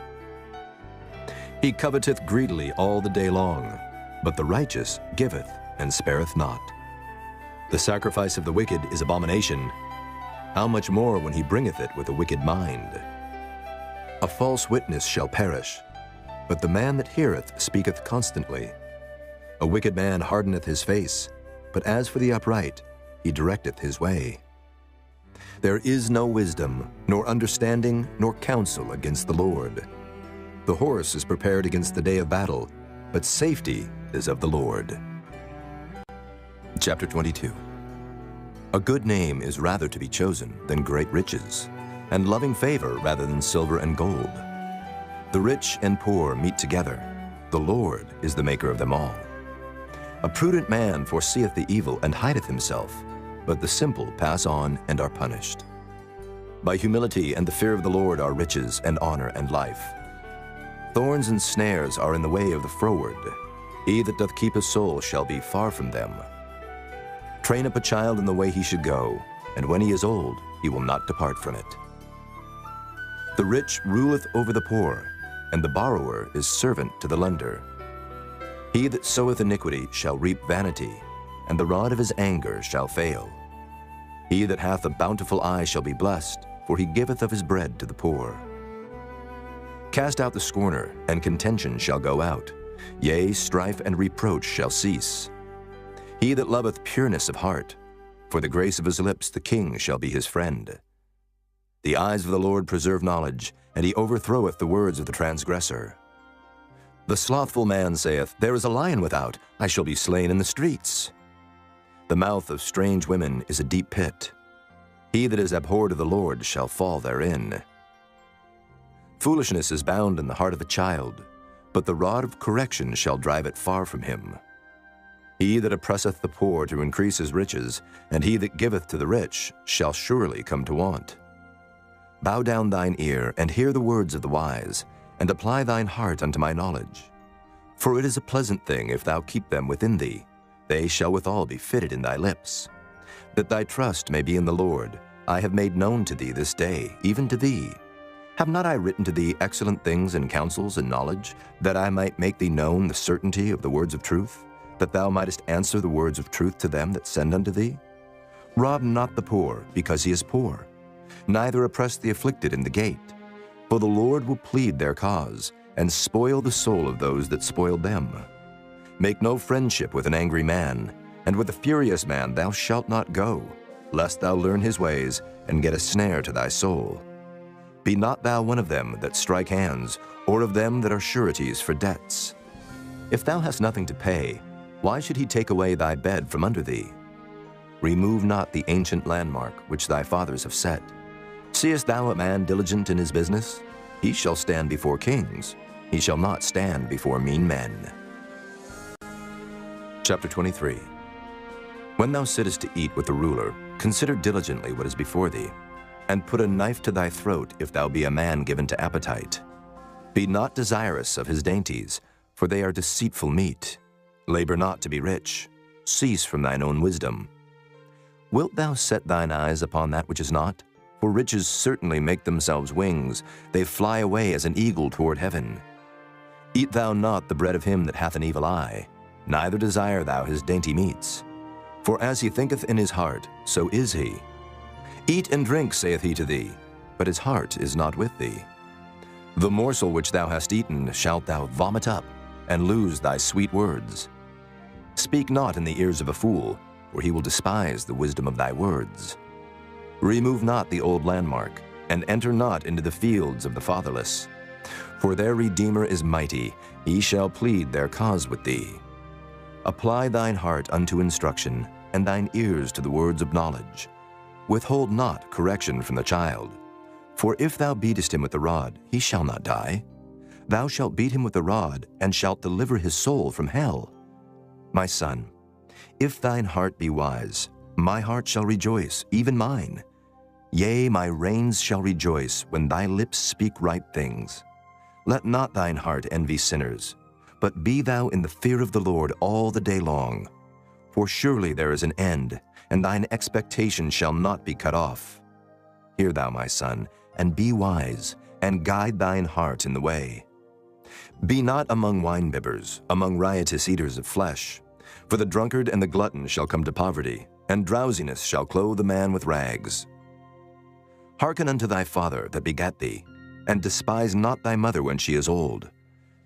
He coveteth greedily all the day long, but the righteous giveth and spareth not. The sacrifice of the wicked is abomination, How much more when he bringeth it with a wicked mind? A false witness shall perish, but the man that heareth speaketh constantly. A wicked man hardeneth his face, but as for the upright, he directeth his way. There is no wisdom, nor understanding, nor counsel against the Lord. The horse is prepared against the day of battle, but safety is of the Lord. Chapter 22. A good name is rather to be chosen than great riches, and loving favor rather than silver and gold. The rich and poor meet together. The Lord is the maker of them all. A prudent man foreseeth the evil and hideth himself, but the simple pass on and are punished. By humility and the fear of the Lord are riches and honor and life. Thorns and snares are in the way of the froward. He that doth keep his soul shall be far from them. Train up a child in the way he should go, and when he is old, he will not depart from it. The rich ruleth over the poor, and the borrower is servant to the lender. He that soweth iniquity shall reap vanity, and the rod of his anger shall fail. He that hath a bountiful eye shall be blessed, for he giveth of his bread to the poor. Cast out the scorner, and contention shall go out. Yea, strife and reproach shall cease. He that loveth pureness of heart, for the grace of his lips the king shall be his friend. The eyes of the Lord preserve knowledge, and he overthroweth the words of the transgressor. The slothful man saith, There is a lion without, I shall be slain in the streets. The mouth of strange women is a deep pit. He that is abhorred of the Lord shall fall therein. Foolishness is bound in the heart of a child, but the rod of correction shall drive it far from him. He that oppresseth the poor to increase his riches, and he that giveth to the rich, shall surely come to want. Bow down thine ear, and hear the words of the wise, and apply thine heart unto my knowledge. For it is a pleasant thing if thou keep them within thee. They shall withal be fitted in thy lips. That thy trust may be in the Lord, I have made known to thee this day, even to thee. Have not I written to thee excellent things and counsels and knowledge, that I might make thee known the certainty of the words of truth, that thou mightest answer the words of truth to them that send unto thee? Rob not the poor, because he is poor, neither oppress the afflicted in the gate. For the Lord will plead their cause, and spoil the soul of those that spoil them. Make no friendship with an angry man, and with a furious man thou shalt not go, lest thou learn his ways, and get a snare to thy soul. Be not thou one of them that strike hands, or of them that are sureties for debts. If thou hast nothing to pay, why should he take away thy bed from under thee? Remove not the ancient landmark which thy fathers have set. Seest thou a man diligent in his business? He shall stand before kings. He shall not stand before mean men. Chapter 23. When thou sittest to eat with the ruler, consider diligently what is before thee, and put a knife to thy throat if thou be a man given to appetite. Be not desirous of his dainties, for they are deceitful meat. Labor not to be rich. Cease from thine own wisdom. Wilt thou set thine eyes upon that which is not? For riches certainly make themselves wings. They fly away as an eagle toward heaven. Eat thou not the bread of him that hath an evil eye, neither desire thou his dainty meats. For as he thinketh in his heart, so is he. Eat and drink, saith he to thee, but his heart is not with thee. The morsel which thou hast eaten shalt thou vomit up, and lose thy sweet words. Speak not in the ears of a fool, for he will despise the wisdom of thy words. Remove not the old landmark, and enter not into the fields of the fatherless. For their Redeemer is mighty, he shall plead their cause with thee. Apply thine heart unto instruction, and thine ears to the words of knowledge. Withhold not correction from the child. For if thou beatest him with the rod, he shall not die. Thou shalt beat him with the rod, and shalt deliver his soul from hell. My son, if thine heart be wise, my heart shall rejoice, even mine. Yea, my reins shall rejoice when thy lips speak right things. Let not thine heart envy sinners, but be thou in the fear of the Lord all the day long. For surely there is an end, and thine expectation shall not be cut off. Hear thou, my son, and be wise, and guide thine heart in the way. Be not among winebibbers, among riotous eaters of flesh. For the drunkard and the glutton shall come to poverty, and drowsiness shall clothe the man with rags. Hearken unto thy father that begat thee, and despise not thy mother when she is old.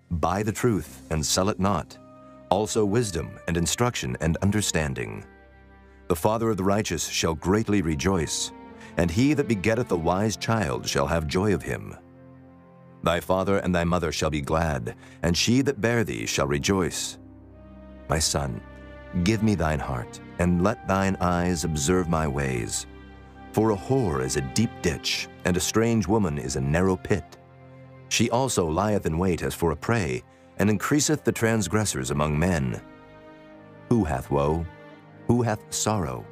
Buy the truth, and sell it not, also wisdom and instruction and understanding. The father of the righteous shall greatly rejoice, and he that begetteth a wise child shall have joy of him. Thy father and thy mother shall be glad, and she that bare thee shall rejoice. My son, give me thine heart, and let thine eyes observe my ways. For a whore is a deep ditch, and a strange woman is a narrow pit. She also lieth in wait as for a prey, and increaseth the transgressors among men. Who hath woe? Who hath sorrow?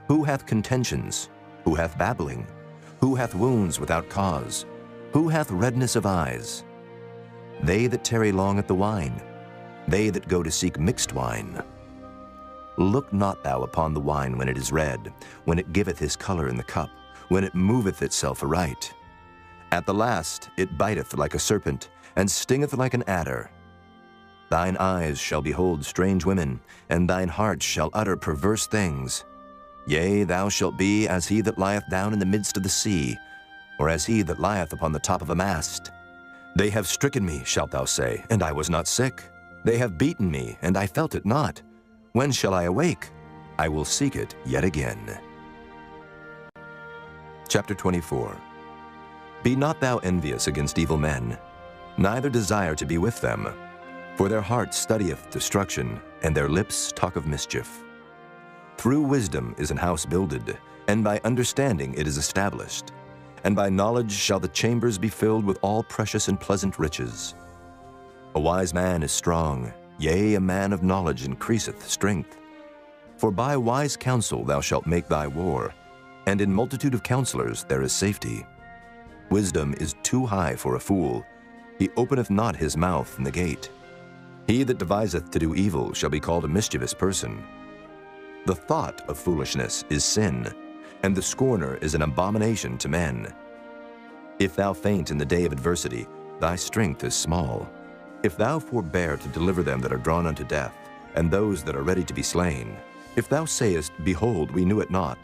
Who hath contentions? Who hath babbling? Who hath wounds without cause? Who hath redness of eyes? They that tarry long at the wine, they that go to seek mixed wine. Look not thou upon the wine when it is red, when it giveth his color in the cup, when it moveth itself aright. At the last it biteth like a serpent, and stingeth like an adder. Thine eyes shall behold strange women, and thine heart shall utter perverse things. Yea, thou shalt be as he that lieth down in the midst of the sea, or as he that lieth upon the top of a mast. They have stricken me, shalt thou say, and I was not sick. They have beaten me, and I felt it not. When shall I awake? I will seek it yet again. Chapter 24. Be not thou envious against evil men, neither desire to be with them. For their heart studieth destruction, and their lips talk of mischief. Through wisdom is an house builded, and by understanding it is established. And by knowledge shall the chambers be filled with all precious and pleasant riches. A wise man is strong, yea, a man of knowledge increaseth strength. For by wise counsel thou shalt make thy war, and in multitude of counselors there is safety. Wisdom is too high for a fool. He openeth not his mouth in the gate. He that deviseth to do evil shall be called a mischievous person. The thought of foolishness is sin, and the scorner is an abomination to men. If thou faint in the day of adversity, thy strength is small. If thou forbear to deliver them that are drawn unto death, and those that are ready to be slain, if thou sayest, Behold, we knew it not,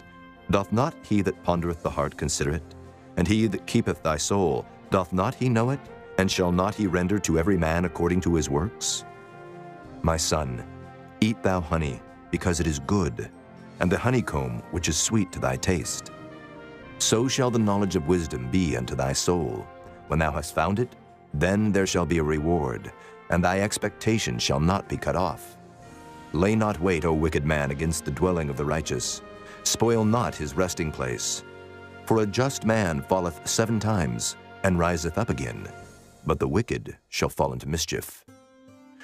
doth not he that pondereth the heart consider it? And he that keepeth thy soul, doth not he know it? And shall not he render to every man according to his works? My son, eat thou honey, because it is good, and the honeycomb which is sweet to thy taste. So shall the knowledge of wisdom be unto thy soul. When thou hast found it, then there shall be a reward, and thy expectation shall not be cut off. Lay not wait, O wicked man, against the dwelling of the righteous. Spoil not his resting place. For a just man falleth 7 times, and riseth up again, but the wicked shall fall into mischief.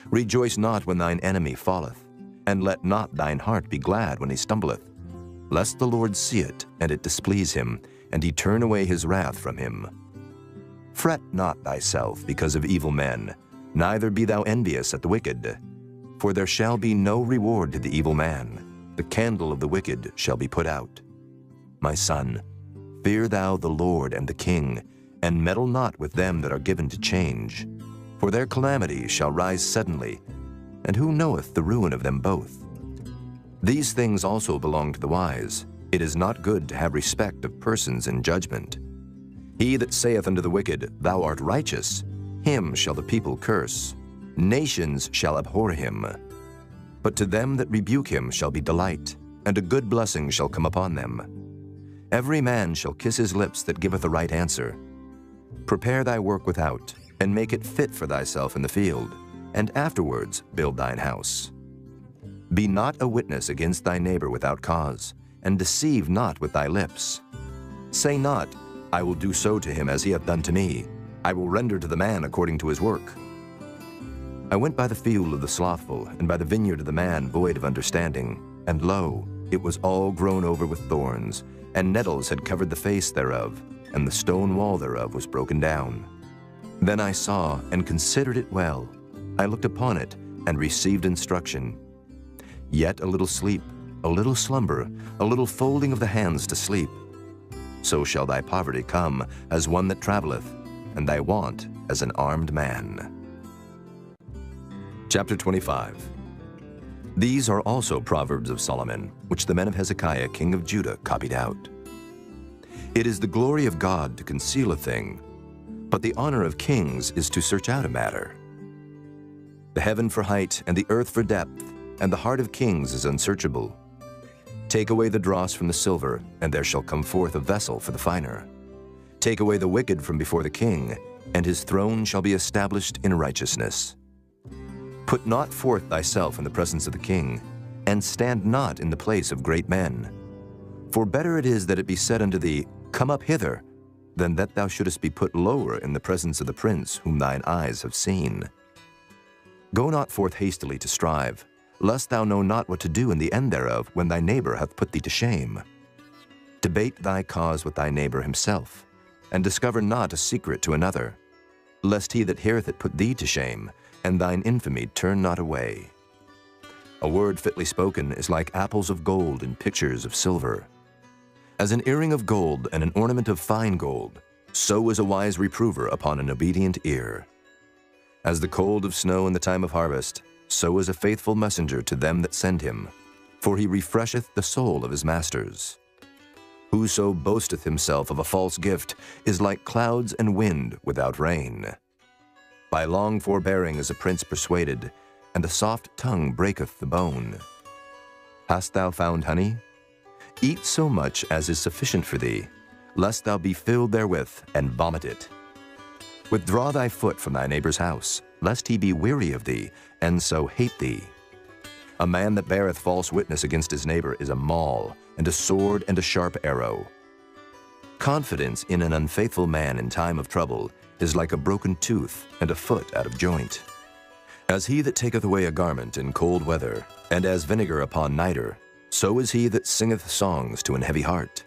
Rejoice not when thine enemy falleth, and let not thine heart be glad when he stumbleth, lest the Lord see it, and it displease him, and he turn away his wrath from him. Fret not thyself because of evil men, neither be thou envious at the wicked. For there shall be no reward to the evil man. The candle of the wicked shall be put out. My son, fear thou the Lord and the king, and meddle not with them that are given to change. For their calamity shall rise suddenly, and who knoweth the ruin of them both? These things also belong to the wise. It is not good to have respect of persons in judgment. He that saith unto the wicked, Thou art righteous, him shall the people curse. Nations shall abhor him. But to them that rebuke him shall be delight, and a good blessing shall come upon them. Every man shall kiss his lips that giveth a right answer. Prepare thy work without, and make it fit for thyself in the field, and afterwards build thine house. Be not a witness against thy neighbor without cause, and deceive not with thy lips. Say not, I will do so to him as he hath done to me. I will render to the man according to his work. I went by the field of the slothful, and by the vineyard of the man void of understanding, and lo, it was all grown over with thorns, and nettles had covered the face thereof, and the stone wall thereof was broken down. Then I saw and considered it well. I looked upon it, and received instruction. Yet a little sleep, a little slumber, a little folding of the hands to sleep. So shall thy poverty come as one that travelleth, and thy want as an armed man. Chapter 25. These are also proverbs of Solomon, which the men of Hezekiah king of Judah copied out. It is the glory of God to conceal a thing, but the honor of kings is to search out a matter. The heaven for height and the earth for depth, and the heart of kings is unsearchable. Take away the dross from the silver, and there shall come forth a vessel for the finer. Take away the wicked from before the king, and his throne shall be established in righteousness. Put not forth thyself in the presence of the king, and stand not in the place of great men. For better it is that it be said unto thee, Come up hither, than that thou shouldest be put lower in the presence of the prince whom thine eyes have seen. Go not forth hastily to strive, lest thou know not what to do in the end thereof when thy neighbor hath put thee to shame. Debate thy cause with thy neighbor himself, and discover not a secret to another, lest he that heareth it put thee to shame, and thine infamy turn not away. A word fitly spoken is like apples of gold in pictures of silver. As an earring of gold and an ornament of fine gold, so is a wise reprover upon an obedient ear. As the cold of snow in the time of harvest, so is a faithful messenger to them that send him, for he refresheth the soul of his masters. Whoso boasteth himself of a false gift is like clouds and wind without rain. By long forbearing is a prince persuaded, and a soft tongue breaketh the bone. Hast thou found honey? Eat so much as is sufficient for thee, lest thou be filled therewith and vomit it. Withdraw thy foot from thy neighbor's house, lest he be weary of thee, and so hate thee. A man that beareth false witness against his neighbor is a maul, and a sword and a sharp arrow. Confidence in an unfaithful man in time of trouble is like a broken tooth and a foot out of joint. As he that taketh away a garment in cold weather, and as vinegar upon nitre, so is he that singeth songs to an heavy heart.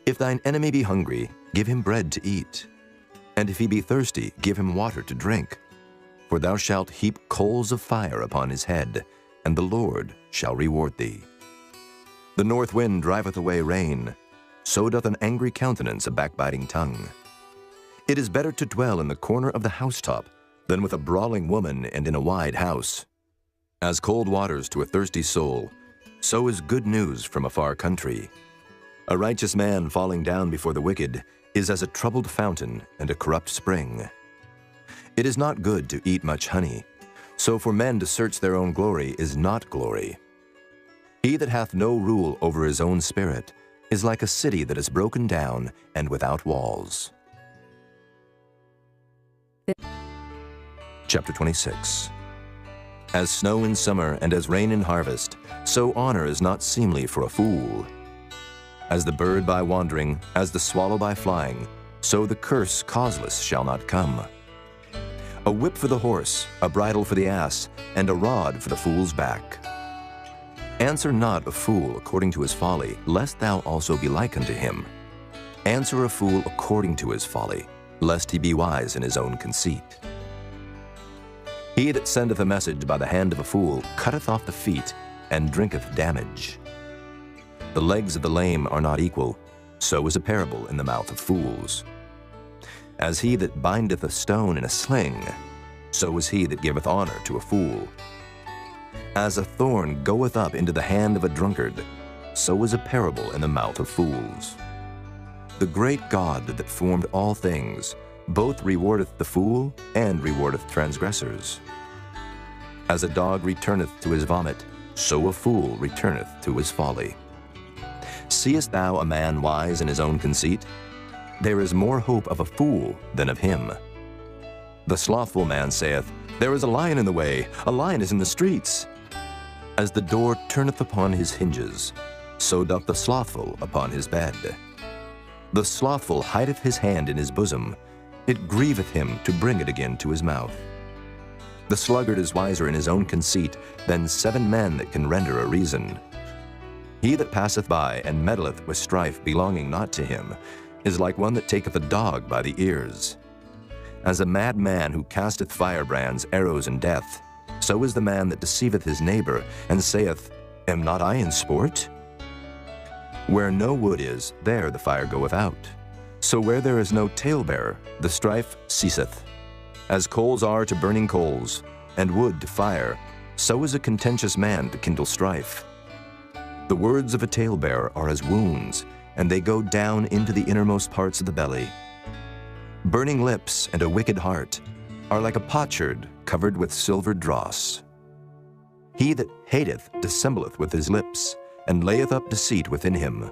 If thine enemy be hungry, give him bread to eat, and if he be thirsty, give him water to drink. For thou shalt heap coals of fire upon his head, and the Lord shall reward thee. The north wind driveth away rain, so doth an angry countenance a backbiting tongue. It is better to dwell in the corner of the housetop than with a brawling woman and in a wide house. As cold waters to a thirsty soul, so is good news from a far country. A righteous man falling down before the wicked is as a troubled fountain and a corrupt spring. It is not good to eat much honey, so for men to search their own glory is not glory. He that hath no rule over his own spirit is like a city that is broken down and without walls. Chapter 26. As snow in summer and as rain in harvest, so honor is not seemly for a fool. As the bird by wandering, as the swallow by flying, so the curse causeless shall not come. A whip for the horse, a bridle for the ass, and a rod for the fool's back. Answer not a fool according to his folly, lest thou also be like unto him. Answer a fool according to his folly, lest he be wise in his own conceit. He that sendeth a message by the hand of a fool cutteth off the feet, and drinketh damage. The legs of the lame are not equal, so is a parable in the mouth of fools. As he that bindeth a stone in a sling, so is he that giveth honor to a fool. As a thorn goeth up into the hand of a drunkard, so is a parable in the mouth of fools. The great God that formed all things both rewardeth the fool and rewardeth transgressors. As a dog returneth to his vomit, so a fool returneth to his folly. Seest thou a man wise in his own conceit? There is more hope of a fool than of him. The slothful man saith, There is a lion in the way, a lion is in the streets. As the door turneth upon his hinges, so doth the slothful upon his bed. The slothful hideth his hand in his bosom, it grieveth him to bring it again to his mouth. The sluggard is wiser in his own conceit than 7 men that can render a reason. He that passeth by and meddleth with strife belonging not to him is like one that taketh a dog by the ears. As a mad man who casteth firebrands, arrows, and death, so is the man that deceiveth his neighbor, and saith, Am not I in sport? Where no wood is, there the fire goeth out. So where there is no talebearer, the strife ceaseth. As coals are to burning coals, and wood to fire, so is a contentious man to kindle strife. The words of a talebearer are as wounds, and they go down into the innermost parts of the belly. Burning lips and a wicked heart are like a potsherd covered with silver dross. He that hateth dissembleth with his lips, and layeth up deceit within him.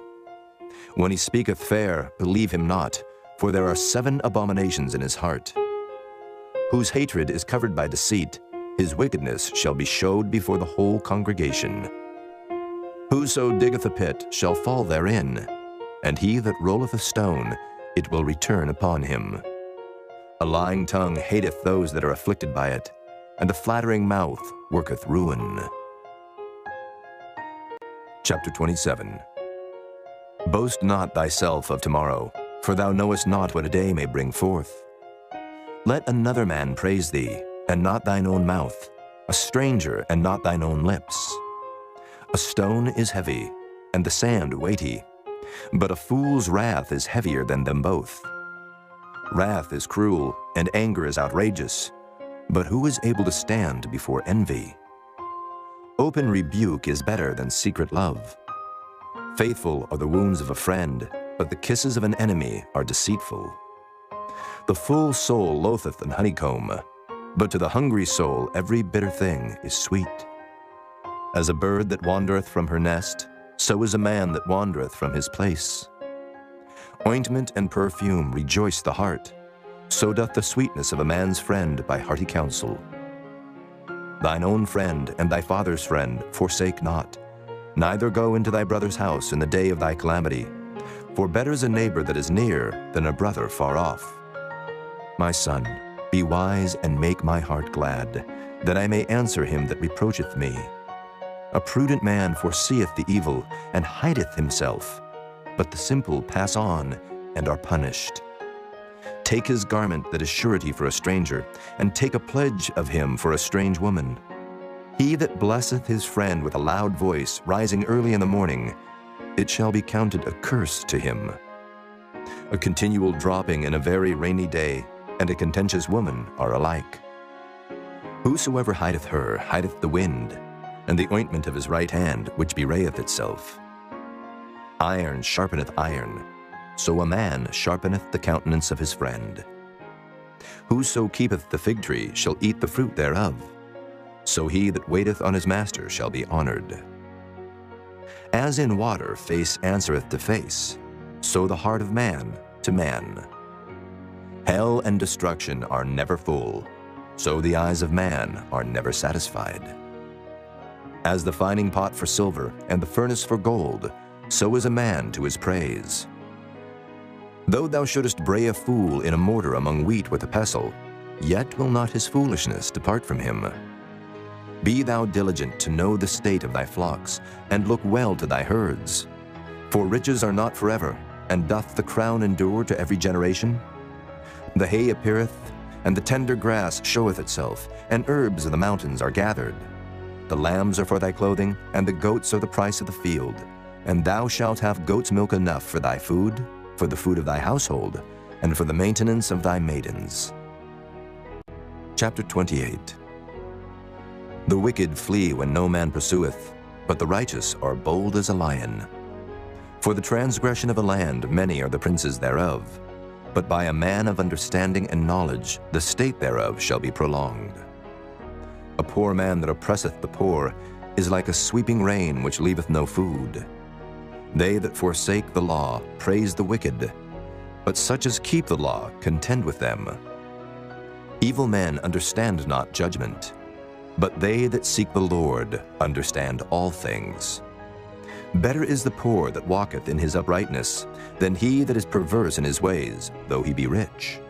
When he speaketh fair, believe him not, for there are 7 abominations in his heart. Whose hatred is covered by deceit, his wickedness shall be showed before the whole congregation. Whoso diggeth a pit shall fall therein, and he that rolleth a stone, it will return upon him. A lying tongue hateth those that are afflicted by it, and a flattering mouth worketh ruin. Chapter 27. Boast not thyself of tomorrow, for thou knowest not what a day may bring forth. Let another man praise thee, and not thine own mouth, a stranger, and not thine own lips. A stone is heavy, and the sand weighty, but a fool's wrath is heavier than them both. Wrath is cruel, and anger is outrageous, but who is able to stand before envy? Open rebuke is better than secret love. Faithful are the wounds of a friend, but the kisses of an enemy are deceitful. The full soul loatheth an honeycomb, but to the hungry soul every bitter thing is sweet. As a bird that wandereth from her nest, so is a man that wandereth from his place. Ointment and perfume rejoice the heart, so doth the sweetness of a man's friend by hearty counsel. Thine own friend and thy father's friend forsake not, neither go into thy brother's house in the day of thy calamity, for better is a neighbor that is near than a brother far off. My son, be wise and make my heart glad, that I may answer him that reproacheth me. A prudent man foreseeth the evil, and hideth himself, but the simple pass on and are punished. Take his garment that is surety for a stranger, and take a pledge of him for a strange woman. He that blesseth his friend with a loud voice, rising early in the morning, it shall be counted a curse to him. A continual dropping in a very rainy day, and a contentious woman are alike. Whosoever hideth her hideth the wind, and the ointment of his right hand, which bewrayeth itself. Iron sharpeneth iron, so a man sharpeneth the countenance of his friend. Whoso keepeth the fig tree shall eat the fruit thereof, so he that waiteth on his master shall be honored. As in water face answereth to face, so the heart of man to man. Hell and destruction are never full, so the eyes of man are never satisfied. As the fining pot for silver and the furnace for gold, so is a man to his praise. Though thou shouldest bray a fool in a mortar among wheat with a pestle, yet will not his foolishness depart from him. Be thou diligent to know the state of thy flocks, and look well to thy herds. For riches are not forever, and doth the crown endure to every generation? The hay appeareth, and the tender grass showeth itself, and herbs of the mountains are gathered. The lambs are for thy clothing, and the goats are the price of the field. And thou shalt have goat's milk enough for thy food, for the food of thy household, and for the maintenance of thy maidens. Chapter 28. The wicked flee when no man pursueth, but the righteous are bold as a lion. For the transgression of a land many are the princes thereof, but by a man of understanding and knowledge the state thereof shall be prolonged. A poor man that oppresseth the poor is like a sweeping rain which leaveth no food. They that forsake the law praise the wicked, but such as keep the law contend with them. Evil men understand not judgment, but they that seek the Lord understand all things. Better is the poor that walketh in his uprightness than he that is perverse in his ways, though he be rich.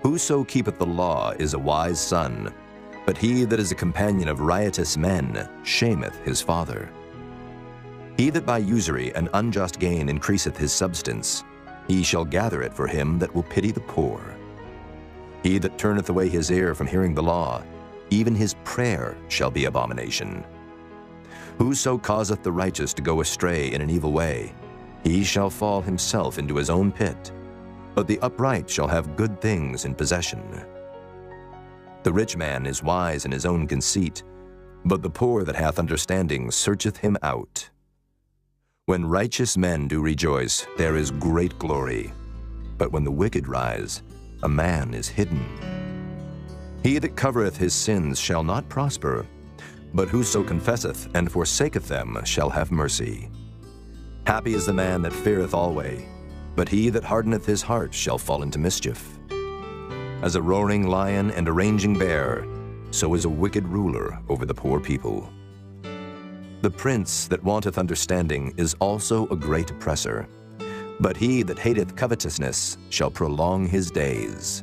Whoso keepeth the law is a wise son, but he that is a companion of riotous men shameth his father. He that by usury and unjust gain increaseth his substance, he shall gather it for him that will pity the poor. He that turneth away his ear from hearing the law, even his prayer shall be abomination. Whoso causeth the righteous to go astray in an evil way, he shall fall himself into his own pit, but the upright shall have good things in possession. The rich man is wise in his own conceit, but the poor that hath understanding searcheth him out. When righteous men do rejoice, there is great glory. But when the wicked rise, a man is hidden. He that covereth his sins shall not prosper, but whoso confesseth and forsaketh them shall have mercy. Happy is the man that feareth always, but he that hardeneth his heart shall fall into mischief. As a roaring lion and a raging bear, so is a wicked ruler over the poor people. The prince that wanteth understanding is also a great oppressor, but he that hateth covetousness shall prolong his days.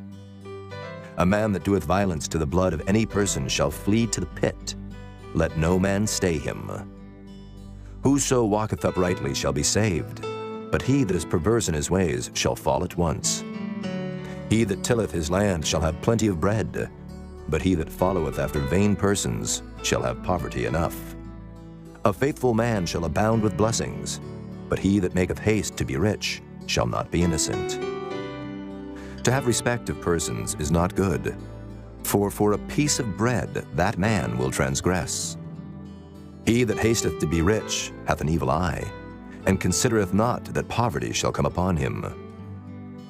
A man that doeth violence to the blood of any person shall flee to the pit. Let no man stay him. Whoso walketh uprightly shall be saved, but he that is perverse in his ways shall fall at once. He that tilleth his land shall have plenty of bread, but he that followeth after vain persons shall have poverty enough. A faithful man shall abound with blessings, but he that maketh haste to be rich shall not be innocent. To have respect of persons is not good, for a piece of bread that man will transgress. He that hasteth to be rich hath an evil eye, and considereth not that poverty shall come upon him.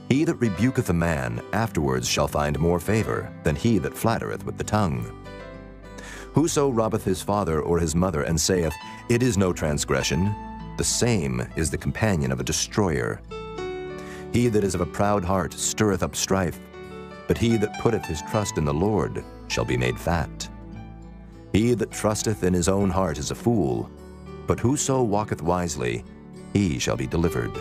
He that rebuketh a man afterwards shall find more favor than he that flattereth with the tongue. Whoso robbeth his father or his mother, and saith, It is no transgression, the same is the companion of a destroyer. He that is of a proud heart stirreth up strife, but he that putteth his trust in the Lord shall be made fat. He that trusteth in his own heart is a fool, but whoso walketh wisely, he shall be delivered.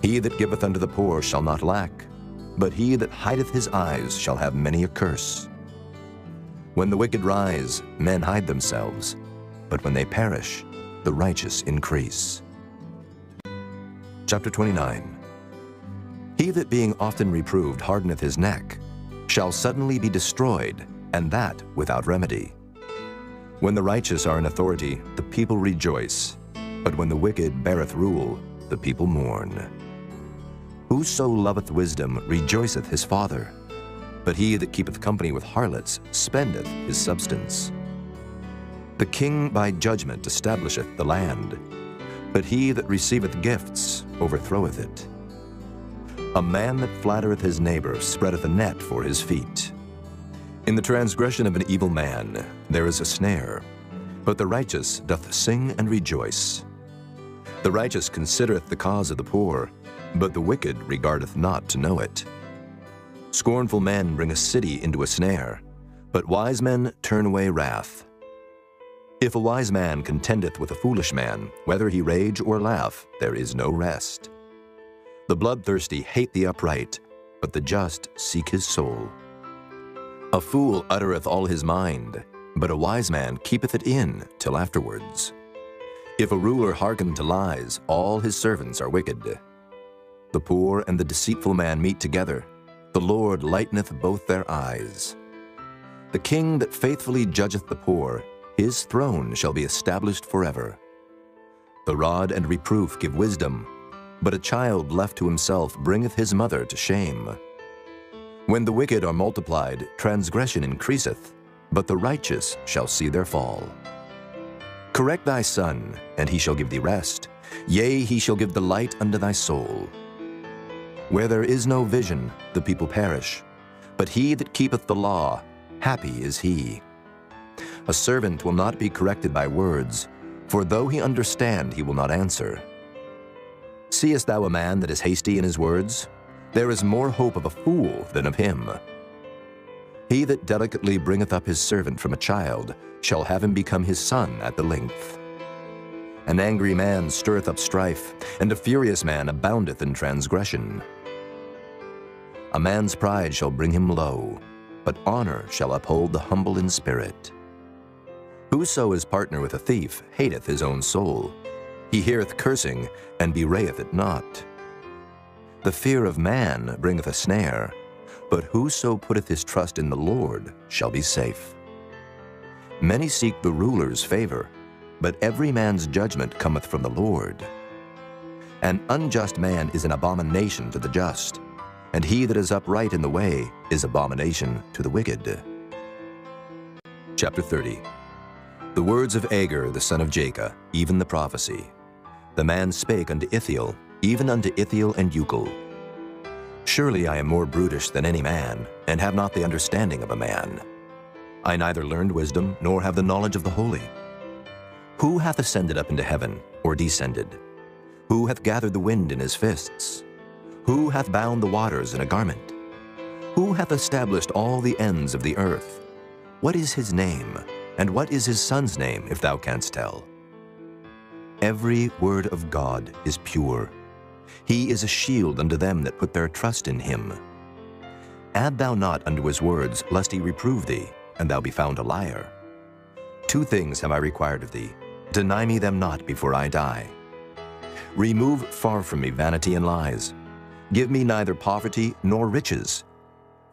He that giveth unto the poor shall not lack, but he that hideth his eyes shall have many a curse. When the wicked rise, men hide themselves, but when they perish, the righteous increase. Chapter 29. He that being often reproved hardeneth his neck shall suddenly be destroyed, and that without remedy. When the righteous are in authority, the people rejoice, but when the wicked beareth rule, the people mourn. Whoso loveth wisdom rejoiceth his father, but he that keepeth company with harlots spendeth his substance. The king by judgment establisheth the land, but he that receiveth gifts overthroweth it. A man that flattereth his neighbor spreadeth a net for his feet. In the transgression of an evil man there is a snare, but the righteous doth sing and rejoice. The righteous considereth the cause of the poor, but the wicked regardeth not to know it. Scornful men bring a city into a snare, but wise men turn away wrath. If a wise man contendeth with a foolish man, whether he rage or laugh, there is no rest. The bloodthirsty hate the upright, but the just seek his soul. A fool uttereth all his mind, but a wise man keepeth it in till afterwards. If a ruler hearken to lies, all his servants are wicked. The poor and the deceitful man meet together. The Lord lighteneth both their eyes. The king that faithfully judgeth the poor, his throne shall be established forever. The rod and reproof give wisdom, but a child left to himself bringeth his mother to shame. When the wicked are multiplied, transgression increaseth, but the righteous shall see their fall. Correct thy son, and he shall give thee rest. Yea, he shall give delight unto thy soul. Where there is no vision, the people perish, but he that keepeth the law, happy is he. A servant will not be corrected by words, for though he understand, he will not answer. Seest thou a man that is hasty in his words? There is more hope of a fool than of him. He that delicately bringeth up his servant from a child shall have him become his son at the length. An angry man stirreth up strife, and a furious man aboundeth in transgression. A man's pride shall bring him low, but honor shall uphold the humble in spirit. Whoso is partner with a thief hateth his own soul. He heareth cursing, and bewrayeth it not. The fear of man bringeth a snare, but whoso putteth his trust in the Lord shall be safe. Many seek the ruler's favor, but every man's judgment cometh from the Lord. An unjust man is an abomination to the just, and he that is upright in the way is abomination to the wicked. Chapter 30. The words of Agur the son of Jacob, even the prophecy. The man spake unto Ithiel, even unto Ithiel and Euchel. Surely I am more brutish than any man, and have not the understanding of a man. I neither learned wisdom, nor have the knowledge of the holy. Who hath ascended up into heaven, or descended? Who hath gathered the wind in his fists? Who hath bound the waters in a garment? Who hath established all the ends of the earth? What is his name, and what is his son's name, if thou canst tell? Every word of God is pure. He is a shield unto them that put their trust in him. Add thou not unto his words, lest he reprove thee, and thou be found a liar. 2 things have I required of thee. Deny me them not before I die. Remove far from me vanity and lies. Give me neither poverty nor riches.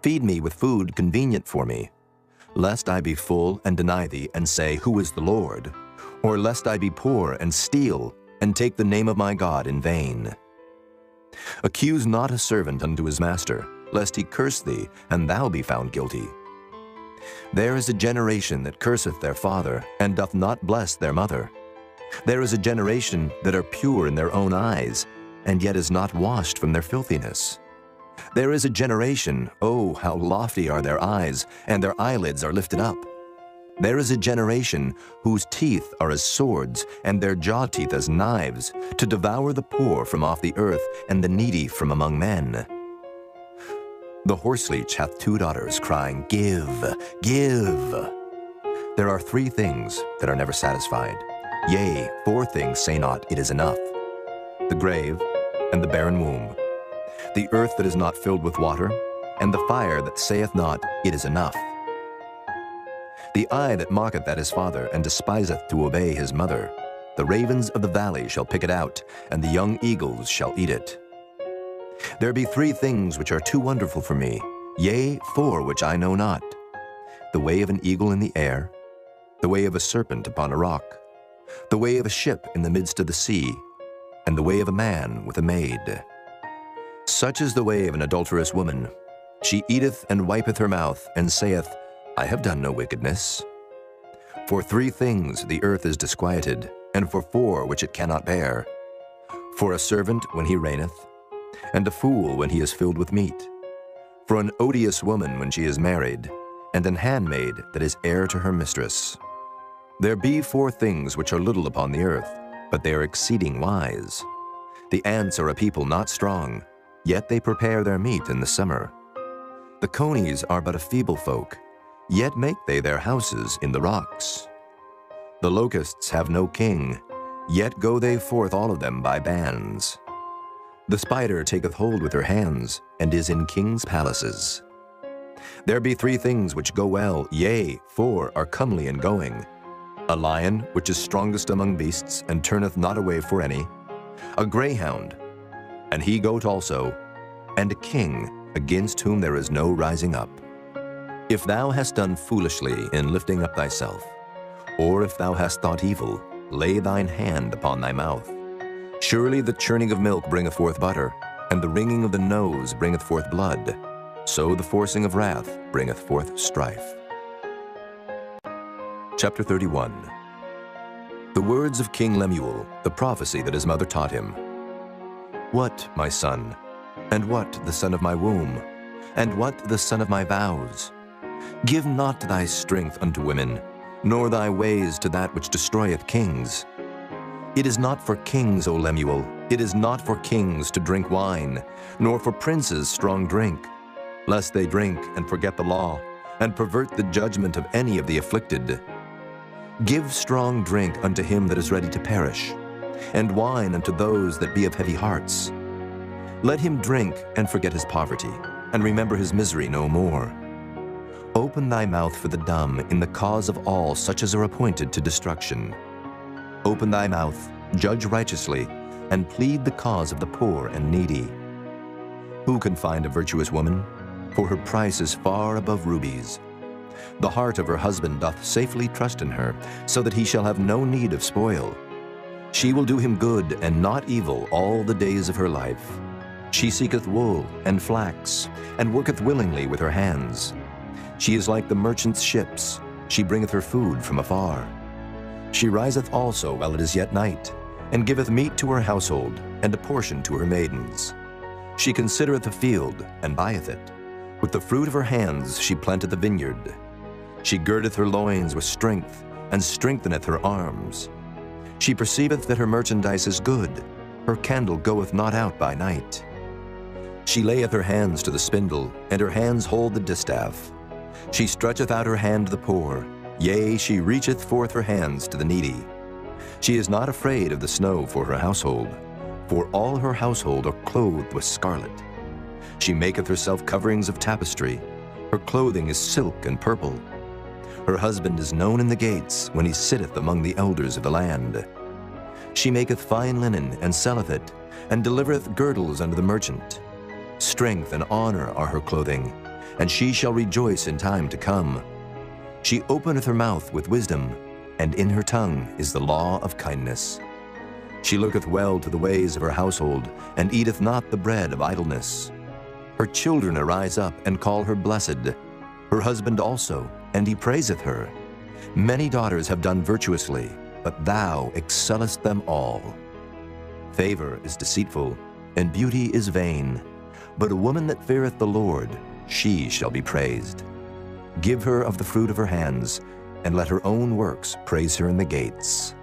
Feed me with food convenient for me, lest I be full and deny thee, and say, Who is the Lord? Or lest I be poor and steal, and take the name of my God in vain. Accuse not a servant unto his master, lest he curse thee, and thou be found guilty. There is a generation that curseth their father, and doth not bless their mother. There is a generation that are pure in their own eyes, and yet is not washed from their filthiness. There is a generation, oh, how lofty are their eyes, and their eyelids are lifted up. There is a generation whose teeth are as swords, and their jaw teeth as knives, to devour the poor from off the earth, and the needy from among men. The horseleech hath 2 daughters, crying, Give, give. There are 3 things that are never satisfied. Yea, 4 things say not, It is enough. The grave, and the barren womb, the earth that is not filled with water, and the fire that saith not, It is enough. The eye that mocketh at his father, and despiseth to obey his mother. The ravens of the valley shall pick it out, and the young eagles shall eat it. There be 3 things which are too wonderful for me, yea, 4 which I know not. The way of an eagle in the air, the way of a serpent upon a rock, the way of a ship in the midst of the sea, and the way of a man with a maid. Such is the way of an adulterous woman. She eateth and wipeth her mouth, and saith, I have done no wickedness. For 3 things the earth is disquieted, and for 4 which it cannot bear. For a servant when he reigneth, and a fool when he is filled with meat. For an odious woman when she is married, and an handmaid that is heir to her mistress. There be 4 things which are little upon the earth, but they are exceeding wise. The ants are a people not strong, yet they prepare their meat in the summer. The conies are but a feeble folk, yet make they their houses in the rocks. The locusts have no king, yet go they forth all of them by bands. The spider taketh hold with her hands, and is in kings' palaces. There be 3 things which go well, yea, 4 are comely in going. A lion, which is strongest among beasts, and turneth not away for any. A greyhound, and he goat also, and a king, against whom there is no rising up. If thou hast done foolishly in lifting up thyself, or if thou hast thought evil, lay thine hand upon thy mouth. Surely the churning of milk bringeth forth butter, and the wringing of the nose bringeth forth blood. So the forcing of wrath bringeth forth strife. Chapter 31. The words of King Lemuel, the prophecy that his mother taught him. What, my son, and what the son of my womb, and what the son of my vows? Give not thy strength unto women, nor thy ways to that which destroyeth kings. It is not for kings, O Lemuel, it is not for kings to drink wine, nor for princes strong drink, lest they drink and forget the law, and pervert the judgment of any of the afflicted. Give strong drink unto him that is ready to perish, and wine unto those that be of heavy hearts. Let him drink and forget his poverty, and remember his misery no more. Open thy mouth for the dumb in the cause of all such as are appointed to destruction. Open thy mouth, judge righteously, and plead the cause of the poor and needy. Who can find a virtuous woman? For her price is far above rubies. The heart of her husband doth safely trust in her, so that he shall have no need of spoil. She will do him good and not evil all the days of her life. She seeketh wool and flax, and worketh willingly with her hands. She is like the merchant's ships, she bringeth her food from afar. She riseth also while it is yet night, and giveth meat to her household, and a portion to her maidens. She considereth the field, and buyeth it. With the fruit of her hands she planteth the vineyard. She girdeth her loins with strength, and strengtheneth her arms. She perceiveth that her merchandise is good, her candle goeth not out by night. She layeth her hands to the spindle, and her hands hold the distaff. She stretcheth out her hand to the poor, yea, she reacheth forth her hands to the needy. She is not afraid of the snow for her household, for all her household are clothed with scarlet. She maketh herself coverings of tapestry, her clothing is silk and purple. Her husband is known in the gates, when he sitteth among the elders of the land. She maketh fine linen, and selleth it, and delivereth girdles unto the merchant. Strength and honor are her clothing, and she shall rejoice in time to come. She openeth her mouth with wisdom, and in her tongue is the law of kindness. She looketh well to the ways of her household, and eateth not the bread of idleness. Her children arise up and call her blessed, her husband also, and he praiseth her. Many daughters have done virtuously, but thou excellest them all. Favor is deceitful, and beauty is vain, but a woman that feareth the Lord, she shall be praised. Give her of the fruit of her hands, and let her own works praise her in the gates.